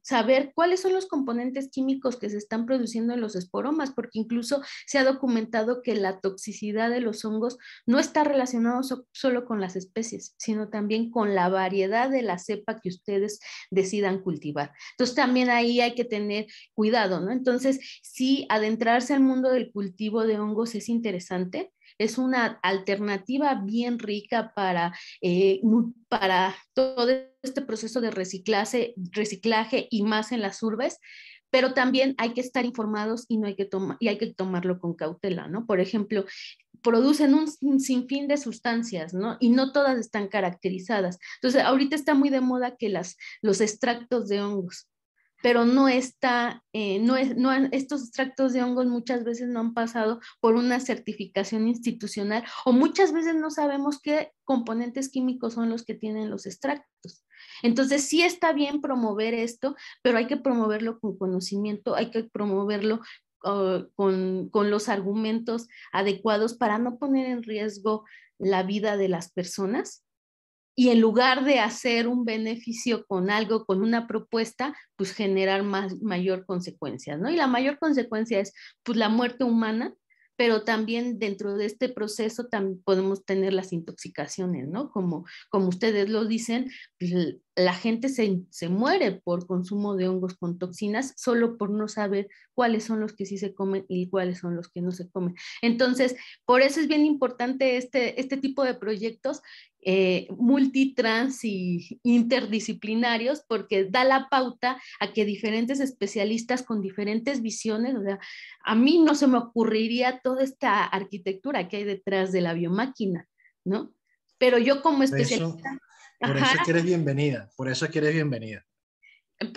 saber cuáles son los componentes químicos que se están produciendo en los esporomas, porque incluso se ha documentado que la toxicidad de los hongos no está relacionado solo con las especies, sino también con la variedad de la cepa que ustedes decidan cultivar. Entonces también ahí hay que tener cuidado, ¿no? Entonces, sí, adentrarse al mundo del cultivo de hongos es interesante. Es una alternativa bien rica para todo este proceso de reciclaje y más en las urbes, pero también hay que estar informados y hay que tomarlo con cautela, ¿no? Por ejemplo, producen un sinfín de sustancias, ¿no? Y no todas están caracterizadas. Entonces, ahorita está muy de moda que los extractos de hongos, pero estos extractos de hongos muchas veces no han pasado por una certificación institucional o muchas veces no sabemos qué componentes químicos son los que tienen los extractos. Entonces, sí está bien promover esto, pero hay que promoverlo con conocimiento, hay que promoverlo con los argumentos adecuados para no poner en riesgo la vida de las personas. Y en lugar de hacer un beneficio con algo, con una propuesta, pues generar mayor consecuencia, ¿no? Y la mayor consecuencia es pues la muerte humana, pero también dentro de este proceso también podemos tener las intoxicaciones, ¿no? Como ustedes lo dicen, pues la gente se muere por consumo de hongos con toxinas solo por no saber cuáles son los que sí se comen y cuáles son los que no se comen. Entonces, por eso es bien importante este tipo de proyectos multitrans y interdisciplinarios, porque da la pauta a que diferentes especialistas con diferentes visiones, o sea, a mí no se me ocurriría toda esta arquitectura que hay detrás de la biomáquina, ¿no? Pero yo como especialista... Por eso es que eres bienvenida, por eso es que eres bienvenida.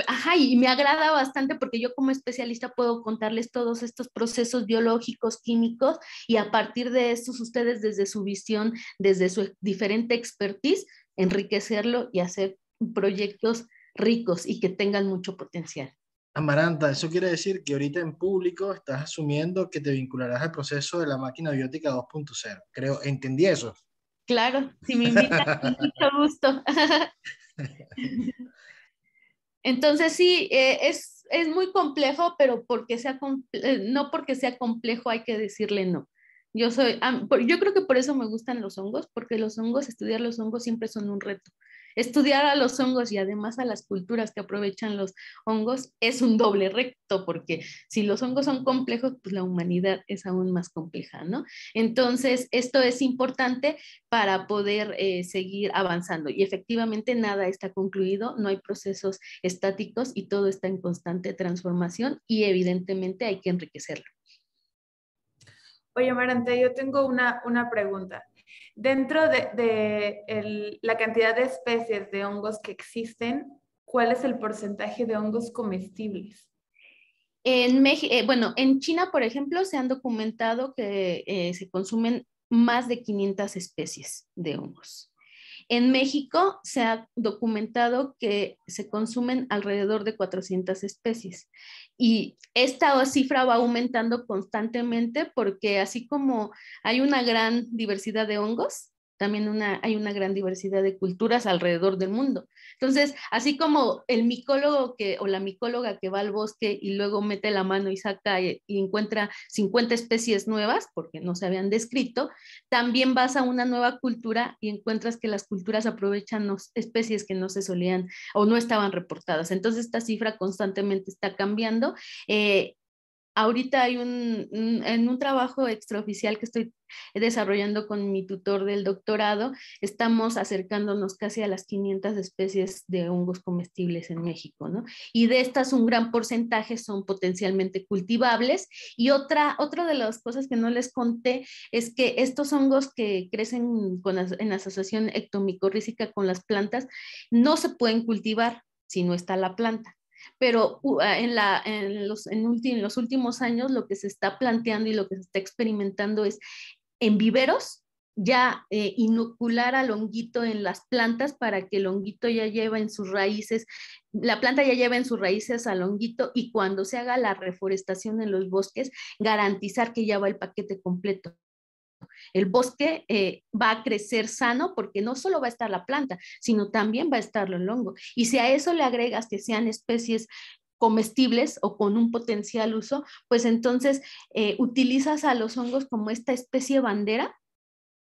Ajá, y me agrada bastante porque yo como especialista puedo contarles todos estos procesos biológicos, químicos, y a partir de estos ustedes desde su visión, desde su diferente expertise, enriquecerlo y hacer proyectos ricos y que tengan mucho potencial. Amaranta, eso quiere decir que ahorita en público estás asumiendo que te vincularás al proceso de la máquina biótica 2.0. Creo, entendí eso. Claro, si me invitan, con mucho gusto. Entonces sí, es muy complejo, pero no porque sea complejo hay que decirle no. Yo creo que por eso me gustan los hongos, porque estudiar los hongos siempre son un reto. Estudiar a los hongos y además a las culturas que aprovechan los hongos es un doble reto, porque si los hongos son complejos, pues la humanidad es aún más compleja, ¿no? Entonces, esto es importante para poder seguir avanzando. Y efectivamente nada está concluido, no hay procesos estáticos y todo está en constante transformación y evidentemente hay que enriquecerlo. Oye, Amaranta, yo tengo una pregunta. Dentro de la cantidad de especies de hongos que existen, ¿cuál es el porcentaje de hongos comestibles? Bueno, en China, por ejemplo, se han documentado que se consumen más de 500 especies de hongos. En México se ha documentado que se consumen alrededor de 400 especies y esta cifra va aumentando constantemente porque así como hay una gran diversidad de hongos, también hay una gran diversidad de culturas alrededor del mundo. Entonces, así como el micólogo o la micóloga que va al bosque y luego mete la mano y saca y encuentra 50 especies nuevas porque no se habían descrito, también vas a una nueva cultura y encuentras que las culturas aprovechan especies que no se solían o no estaban reportadas. Entonces, esta cifra constantemente está cambiando. Ahorita hay en un trabajo extraoficial que estoy desarrollando con mi tutor del doctorado, estamos acercándonos casi a las 500 especies de hongos comestibles en México, ¿no? Y de estas un gran porcentaje son potencialmente cultivables. Y otra de las cosas que no les conté es que estos hongos que crecen en asociación ectomicorrícica con las plantas no se pueden cultivar si no está la planta. Pero en los últimos años lo que se está planteando y lo que se está experimentando es en viveros ya inocular al honguito en las plantas para que el honguito ya lleva en sus raíces, la planta ya lleva en sus raíces al honguito y cuando se haga la reforestación en los bosques, garantizar que ya va el paquete completo. El bosque va a crecer sano porque no solo va a estar la planta, sino también va a estar el hongo. Y si a eso le agregas que sean especies comestibles o con un potencial uso, pues entonces utilizas a los hongos como esta especie bandera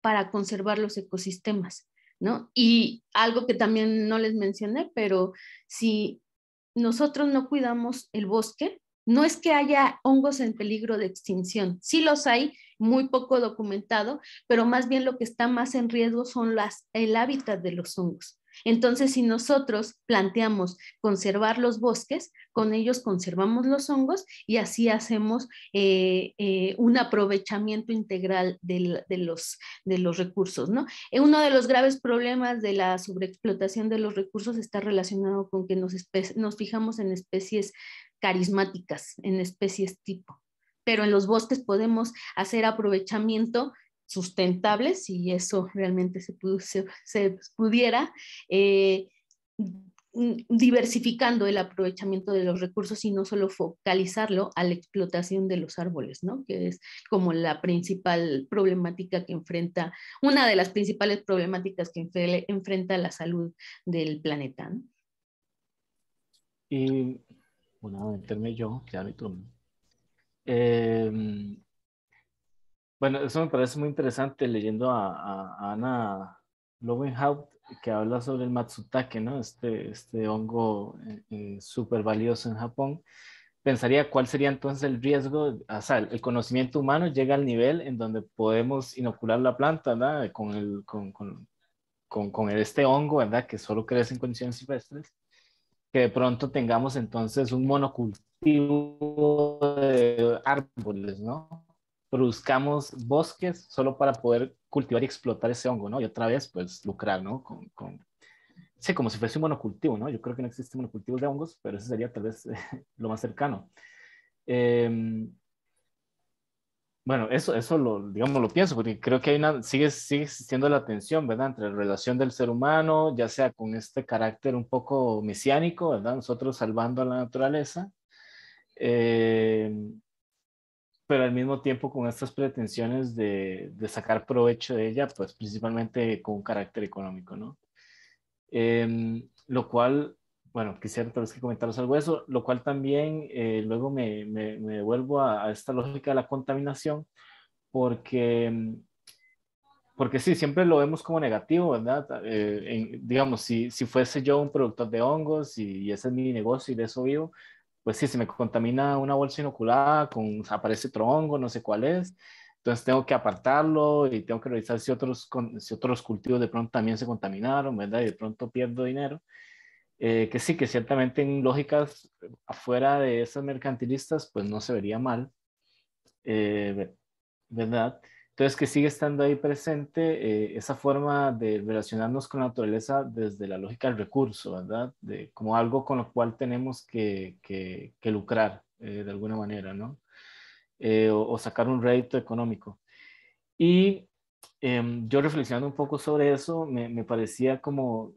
para conservar los ecosistemas, ¿no? Y algo que también no les mencioné, pero si nosotros no cuidamos el bosque, no es que haya hongos en peligro de extinción, sí los hay, muy poco documentado, pero más bien lo que está más en riesgo son el hábitat de los hongos. Entonces, si nosotros planteamos conservar los bosques, con ellos conservamos los hongos y así hacemos un aprovechamiento integral de los recursos, ¿no? Uno de los graves problemas de la sobreexplotación de los recursos está relacionado con que nos fijamos en especies carismáticas, en especies tipo. Pero en los bosques podemos hacer aprovechamiento sustentable, si eso realmente se pudiera, diversificando el aprovechamiento de los recursos y no solo focalizarlo a la explotación de los árboles, ¿no? Que es como la principal problemática que enfrenta, una de las principales problemáticas que enfrenta la salud del planeta, ¿no? Y bueno, a meterme yo, ya mi turno. Bueno, eso me parece muy interesante leyendo a Anna Lowenhaupt, que habla sobre el matsutake, ¿no? Este hongo súper valioso en Japón. Pensaría cuál sería entonces el riesgo, o sea, el conocimiento humano llega al nivel en donde podemos inocular la planta, ¿verdad? Con este hongo, ¿verdad? Que solo crece en condiciones silvestres, que de pronto tengamos entonces un monocultivo de árboles, ¿no? Produzcamos bosques solo para poder cultivar y explotar ese hongo, ¿no? Y otra vez, pues, lucrar, ¿no? Sí, como si fuese un monocultivo, ¿no? Yo creo que no existen monocultivos de hongos, pero ese sería tal vez lo más cercano. Bueno, eso digamos, lo pienso, porque creo que sigue existiendo la tensión, ¿verdad? Entre la relación del ser humano, ya sea con este carácter un poco mesiánico, ¿verdad? Nosotros salvando a la naturaleza, pero al mismo tiempo con estas pretensiones de sacar provecho de ella, pues principalmente con un carácter económico, ¿no? Lo cual, bueno, quisiera tal vez que comentaros algo de eso, lo cual también luego me devuelvo a esta lógica de la contaminación, porque sí, siempre lo vemos como negativo, ¿verdad? Digamos, si fuese yo un productor de hongos y ese es mi negocio y de eso vivo, pues sí, se me contamina una bolsa inoculada, aparece otro hongo, no sé cuál es, entonces tengo que apartarlo y tengo que revisar si otros cultivos de pronto también se contaminaron, ¿verdad? Y de pronto pierdo dinero. Que sí, que ciertamente en lógicas afuera de esas mercantilistas, pues no se vería mal, ¿verdad? Entonces, que sigue estando ahí presente esa forma de relacionarnos con la naturaleza desde la lógica del recurso, ¿verdad? Como algo con lo cual tenemos que lucrar de alguna manera, ¿no? O sacar un rédito económico. Y yo reflexionando un poco sobre eso, me parecía como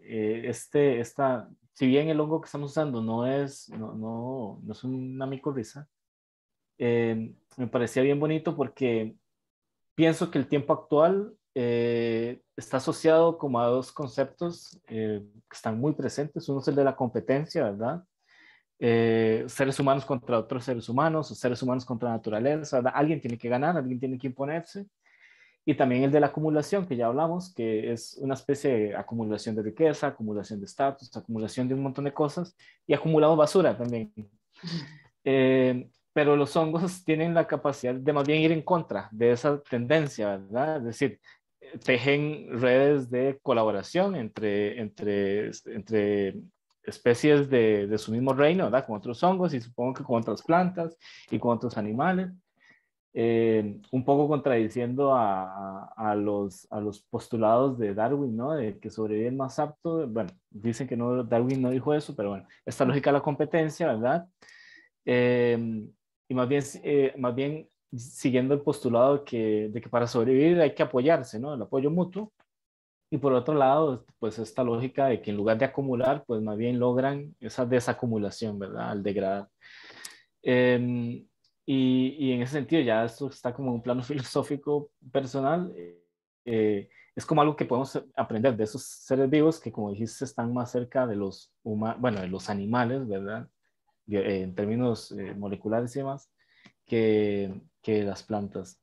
si bien el hongo que estamos usando no es una micorriza, me parecía bien bonito porque pienso que el tiempo actual está asociado como a dos conceptos que están muy presentes. Uno es el de la competencia, ¿verdad? Seres humanos contra otros seres humanos, o seres humanos contra la naturaleza, ¿verdad? Alguien tiene que ganar, alguien tiene que imponerse. Y también el de la acumulación, que ya hablamos, que es una especie de acumulación de riqueza, acumulación de estatus, acumulación de un montón de cosas, y acumulamos basura también. Pero los hongos tienen la capacidad de más bien ir en contra de esa tendencia, ¿verdad? Es decir, tejen redes de colaboración entre especies de su mismo reino, ¿verdad? Con otros hongos y supongo que con otras plantas y con otros animales. Un poco contradiciendo a los postulados de Darwin, ¿no? De que sobrevive el más apto. Bueno, dicen que no, Darwin no dijo eso, pero bueno, esta lógica de la competencia, ¿verdad? Y más bien siguiendo el postulado de que para sobrevivir hay que apoyarse, ¿no? El apoyo mutuo. Y por otro lado, pues esta lógica de que en lugar de acumular, pues más bien logran esa desacumulación, ¿verdad? Al degradar. Y en ese sentido, ya esto está como en un plano filosófico personal, es como algo que podemos aprender de esos seres vivos que, como dijiste, están más cerca de los bueno, de los animales, ¿verdad? En términos moleculares y demás, que las plantas.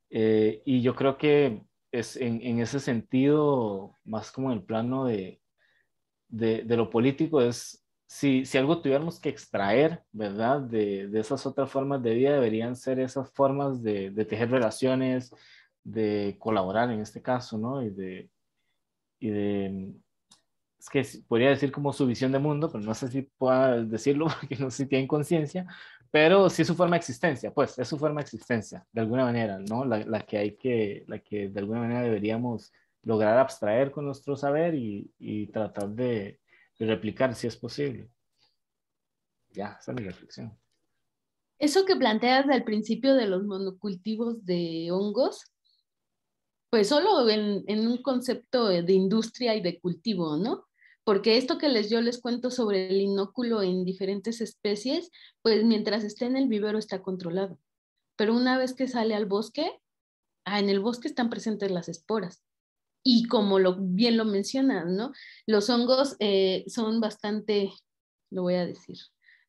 Y yo creo que es en ese sentido, más como en el plano de lo político, es si algo tuviéramos que extraer, ¿verdad? De esas otras formas de vida, deberían ser esas formas de tejer relaciones, de colaborar en este caso, ¿no? Es que podría decir como su visión de mundo, pero no sé si pueda decirlo porque no sé si tienen conciencia, pero sí su forma de existencia, pues es su forma de existencia, de alguna manera, ¿no? La que de alguna manera deberíamos lograr abstraer con nuestro saber y tratar de replicar si es posible. Ya, esa es mi reflexión. Eso que planteas al principio de los monocultivos de hongos, pues solo en un concepto de industria y de cultivo, ¿no? Porque esto que yo les cuento sobre el inóculo en diferentes especies, pues mientras esté en el vivero está controlado. Pero una vez que sale al bosque, en el bosque están presentes las esporas. Y como bien lo mencionan, ¿no? Los hongos son bastante, lo voy a decir,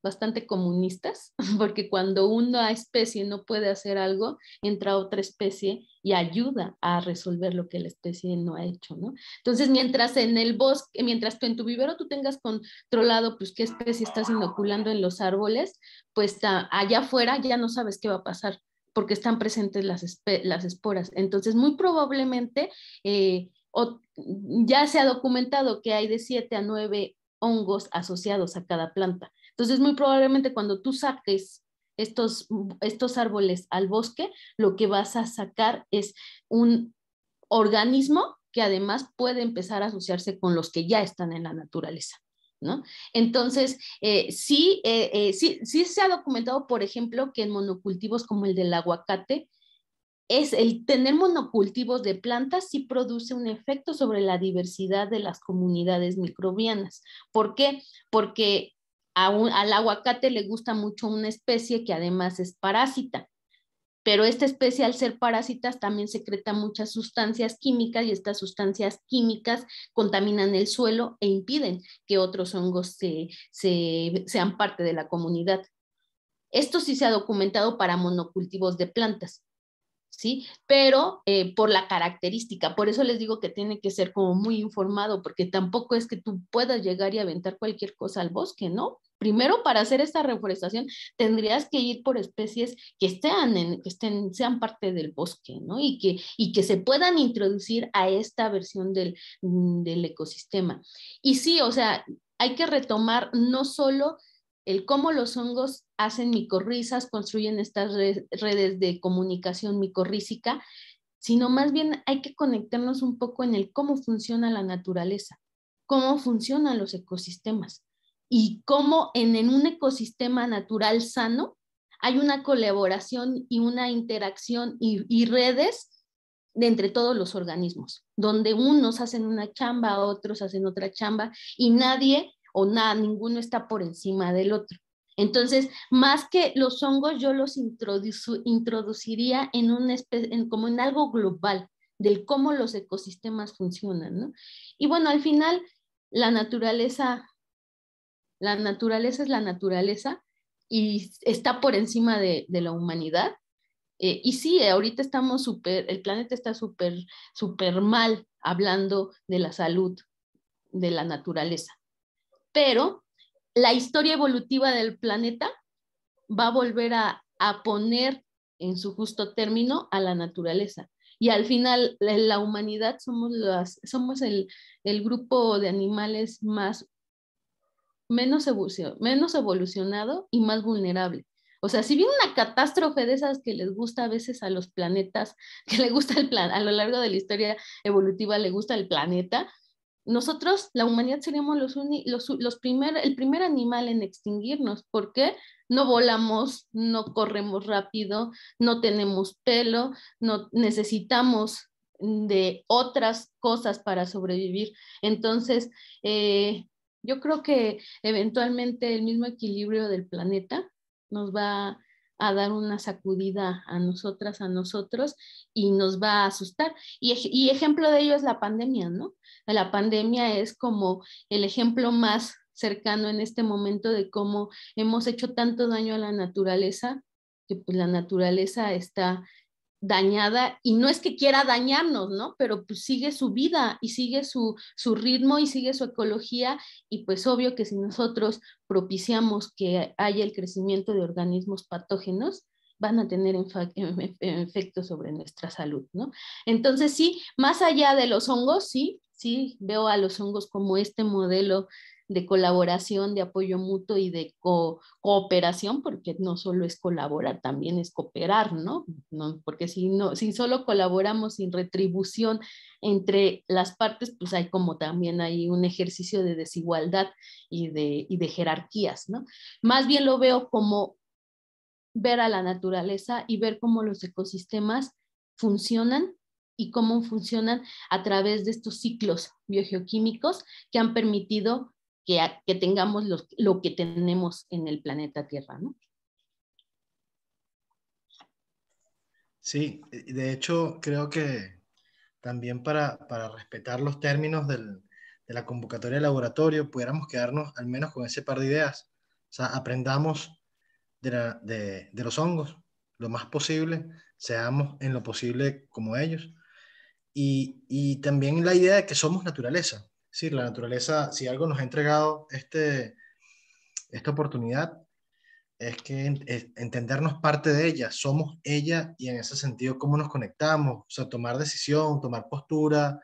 bastante comunistas, porque cuando una especie no puede hacer algo, entra otra especie y ayuda a resolver lo que la especie no ha hecho, ¿no? Entonces, mientras en el bosque, mientras tú en tu vivero tú tengas controlado, pues, qué especie estás inoculando en los árboles, pues allá afuera ya no sabes qué va a pasar porque están presentes las esporas. Entonces, muy probablemente ya se ha documentado que hay de 7 a 9 hongos asociados a cada planta. Entonces, muy probablemente cuando tú saques estos árboles al bosque, lo que vas a sacar es un organismo que además puede empezar a asociarse con los que ya están en la naturaleza, ¿no? Entonces, sí se ha documentado, por ejemplo, que en monocultivos como el del aguacate, el tener monocultivos de plantas sí produce un efecto sobre la diversidad de las comunidades microbianas. ¿Por qué? Porque al aguacate le gusta mucho una especie que además es parásita, pero esta especie al ser parásitas también secreta muchas sustancias químicas y estas sustancias químicas contaminan el suelo e impiden que otros hongos sean parte de la comunidad. Esto sí se ha documentado para monocultivos de plantas. ¿Sí? Pero por la característica, por eso les digo que tiene que ser como muy informado, porque tampoco es que tú puedas llegar y aventar cualquier cosa al bosque, ¿no? Primero, para hacer esta reforestación, tendrías que ir por especies que sean parte del bosque, ¿no? Y que se puedan introducir a esta versión del ecosistema. Y sí, o sea, hay que retomar no solo el cómo los hongos hacen micorrizas, construyen estas redes de comunicación micorrícica, sino más bien hay que conectarnos un poco en el cómo funciona la naturaleza, cómo funcionan los ecosistemas y cómo en un ecosistema natural sano hay una colaboración y una interacción y redes de entre todos los organismos, donde unos hacen una chamba, otros hacen otra chamba y nadie o nada, ninguno está por encima del otro. Entonces, más que los hongos, yo los introduciría como en algo global, del cómo los ecosistemas funcionan, ¿no? Y bueno, al final, la naturaleza es la naturaleza y está por encima de la humanidad. Y sí, ahorita estamos el planeta está súper mal hablando de la salud de la naturaleza. Pero la historia evolutiva del planeta va a volver a poner en su justo término a la naturaleza. Y al final, la humanidad somos el grupo de animales menos evolucionado y más vulnerable. O sea, si viene una catástrofe de esas que les gusta a veces a los planetas, que le gusta a lo largo de la historia evolutiva le gusta el planeta, nosotros, la humanidad, seríamos el primer animal en extinguirnos. ¿Por qué? No volamos, no corremos rápido, no tenemos pelo, no necesitamos de otras cosas para sobrevivir. Entonces, yo creo que eventualmente el mismo equilibrio del planeta nos va a dar una sacudida a nosotras, a nosotros, y nos va a asustar. Y ejemplo de ello es la pandemia, ¿no? La pandemia es como el ejemplo más cercano en este momento de cómo hemos hecho tanto daño a la naturaleza, que pues la naturaleza está dañada y no es que quiera dañarnos, ¿no? Pero pues sigue su vida y sigue su ritmo y sigue su ecología y pues obvio que si nosotros propiciamos que haya el crecimiento de organismos patógenos, van a tener efectos sobre nuestra salud, ¿no? Entonces sí, más allá de los hongos, sí veo a los hongos como este modelo de colaboración, de apoyo mutuo y de cooperación, porque no solo es colaborar, también es cooperar, ¿no? Porque si solo colaboramos sin retribución entre las partes, pues hay como también hay un ejercicio de desigualdad y de jerarquías, ¿no? Más bien lo veo como ver a la naturaleza y ver cómo los ecosistemas funcionan y cómo funcionan a través de estos ciclos biogeoquímicos que han permitido que tengamos lo que tenemos en el planeta Tierra, ¿no? Sí, de hecho creo que también para respetar los términos de la convocatoria de laboratorio, pudiéramos quedarnos al menos con ese par de ideas. O sea, aprendamos de los hongos lo más posible, seamos en lo posible como ellos. Y también la idea de que somos naturaleza. Es decir, la naturaleza, si algo nos ha entregado esta oportunidad, es que entendernos parte de ella, somos ella y en ese sentido cómo nos conectamos, o sea, tomar decisión, tomar postura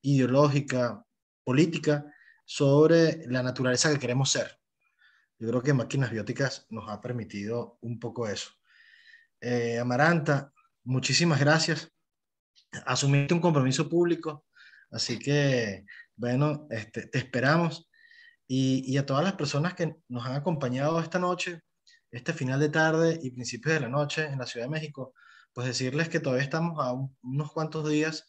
ideológica, política sobre la naturaleza que queremos ser. Yo creo que Máquinas Bióticas nos ha permitido un poco eso. Amaranta, muchísimas gracias. Asumiste un compromiso público, así que, bueno, te esperamos. Y a todas las personas que nos han acompañado esta noche, este final de tarde y principios de la noche en la Ciudad de México, pues decirles que todavía estamos a unos cuantos días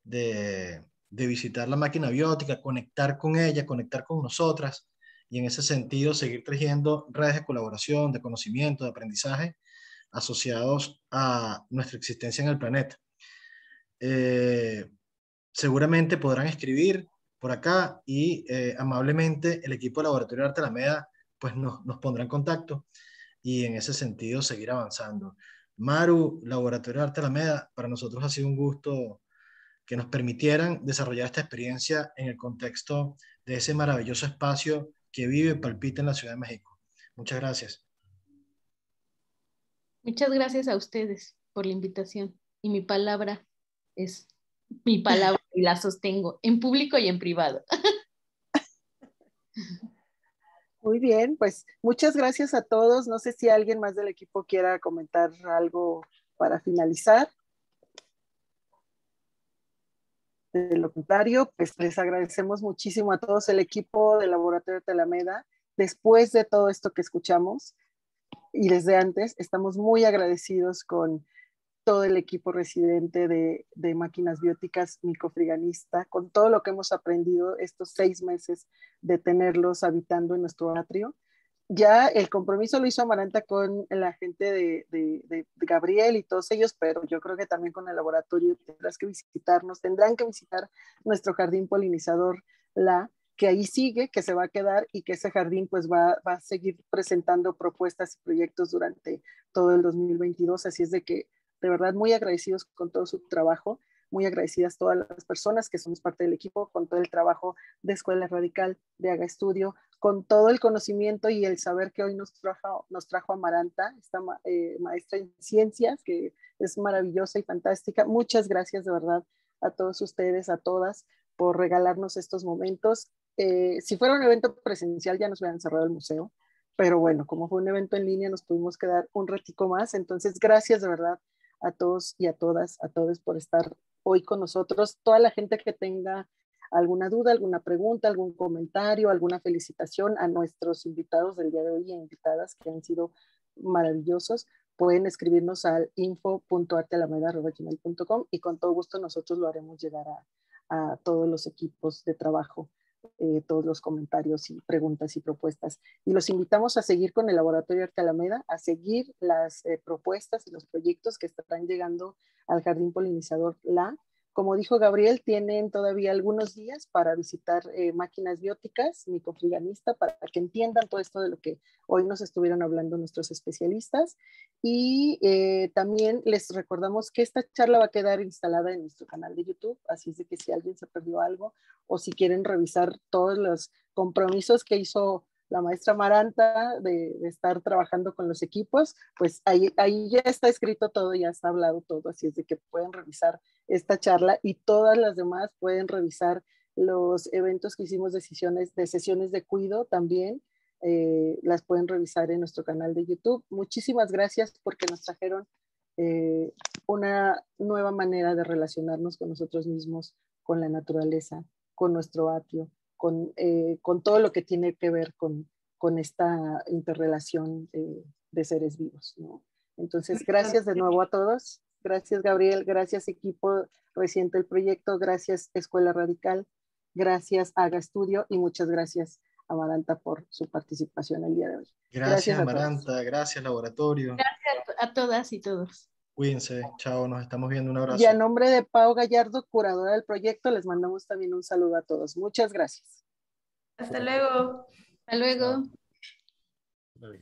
de visitar la máquina biótica, conectar con ella, conectar con nosotras y en ese sentido seguir tejiendo redes de colaboración, de conocimiento, de aprendizaje asociados a nuestra existencia en el planeta. Seguramente podrán escribir por acá y amablemente el equipo de Laboratorio de Arte Alameda pues nos pondrá en contacto y en ese sentido seguir avanzando. Maru, Laboratorio de Arte Alameda, para nosotros ha sido un gusto que nos permitieran desarrollar esta experiencia en el contexto de ese maravilloso espacio que vive y palpita en la Ciudad de México. Muchas gracias. Muchas gracias a ustedes por la invitación y mi palabra es mi palabra y la sostengo en público y en privado. Muy bien, pues muchas gracias a todos. No sé si alguien más del equipo quiera comentar algo para finalizar. de lo contrario, pues les agradecemos muchísimo a todos el equipo del Laboratorio de Alameda. Después de todo esto que escuchamos y desde antes, estamos muy agradecidos con todo el equipo residente de máquinas bióticas microfriganista, con todo lo que hemos aprendido estos 6 meses de tenerlos habitando en nuestro atrio. Ya el compromiso lo hizo Amaranta con la gente de Gabriel y todos ellos, pero yo creo que también con el laboratorio tendrán que visitar nuestro jardín polinizador, que ahí sigue, que se va a quedar y que ese jardín pues va a seguir presentando propuestas y proyectos durante todo el 2022, así es de que de verdad muy agradecidos con todo su trabajo, muy agradecidas todas las personas que somos parte del equipo, con todo el trabajo de Escuela Radical, de Haga Estudio, con todo el conocimiento y el saber que hoy nos trajo Amaranta, esta maestra en ciencias, que es maravillosa y fantástica. Muchas gracias de verdad a todos ustedes, a todas, por regalarnos estos momentos. Si fuera un evento presencial ya nos hubieran cerrado el museo, pero bueno, como fue un evento en línea nos pudimos quedar un ratico más, entonces gracias de verdad a todos y a todas, a todos por estar hoy con nosotros. Toda la gente que tenga alguna duda, alguna pregunta, algún comentario, alguna felicitación a nuestros invitados del día de hoy e invitadas que han sido maravillosos, pueden escribirnos al info.artealameda@gmail.com y con todo gusto nosotros lo haremos llegar a todos los equipos de trabajo, todos los comentarios y preguntas y propuestas. Y los invitamos a seguir con el Laboratorio Arte Alameda, a seguir las propuestas y los proyectos que estarán llegando al Jardín Polinizador Como dijo Gabriel, tienen todavía algunos días para visitar máquinas bióticas, microfriganista, para que entiendan todo esto de lo que hoy nos estuvieron hablando nuestros especialistas. Y también les recordamos que esta charla va a quedar instalada en nuestro canal de YouTube, así es de que si alguien se perdió algo o si quieren revisar todos los compromisos que hizo la maestra Amaranta de estar trabajando con los equipos, pues ahí ya está escrito todo, ya está hablado todo, así es de que pueden revisar esta charla y todas las demás pueden revisar los eventos que hicimos de sesiones de cuido también, las pueden revisar en nuestro canal de YouTube. Muchísimas gracias porque nos trajeron una nueva manera de relacionarnos con nosotros mismos, con la naturaleza, con nuestro atrio, con todo lo que tiene que ver con esta interrelación de seres vivos, ¿no? Entonces, gracias de nuevo a todos. Gracias, Gabriel. Gracias, equipo reciente del proyecto. Gracias, Escuela Radical. Gracias, Haga Estudio. Y muchas gracias, Amaranta, por su participación el día de hoy. Gracias Amaranta. Gracias, laboratorio. Gracias a todas y todos. Cuídense. Chao, nos estamos viendo. Un abrazo. Y a nombre de Pau Gallardo, curadora del proyecto, les mandamos también un saludo a todos. Muchas gracias. Hasta luego. Hasta luego. Chao.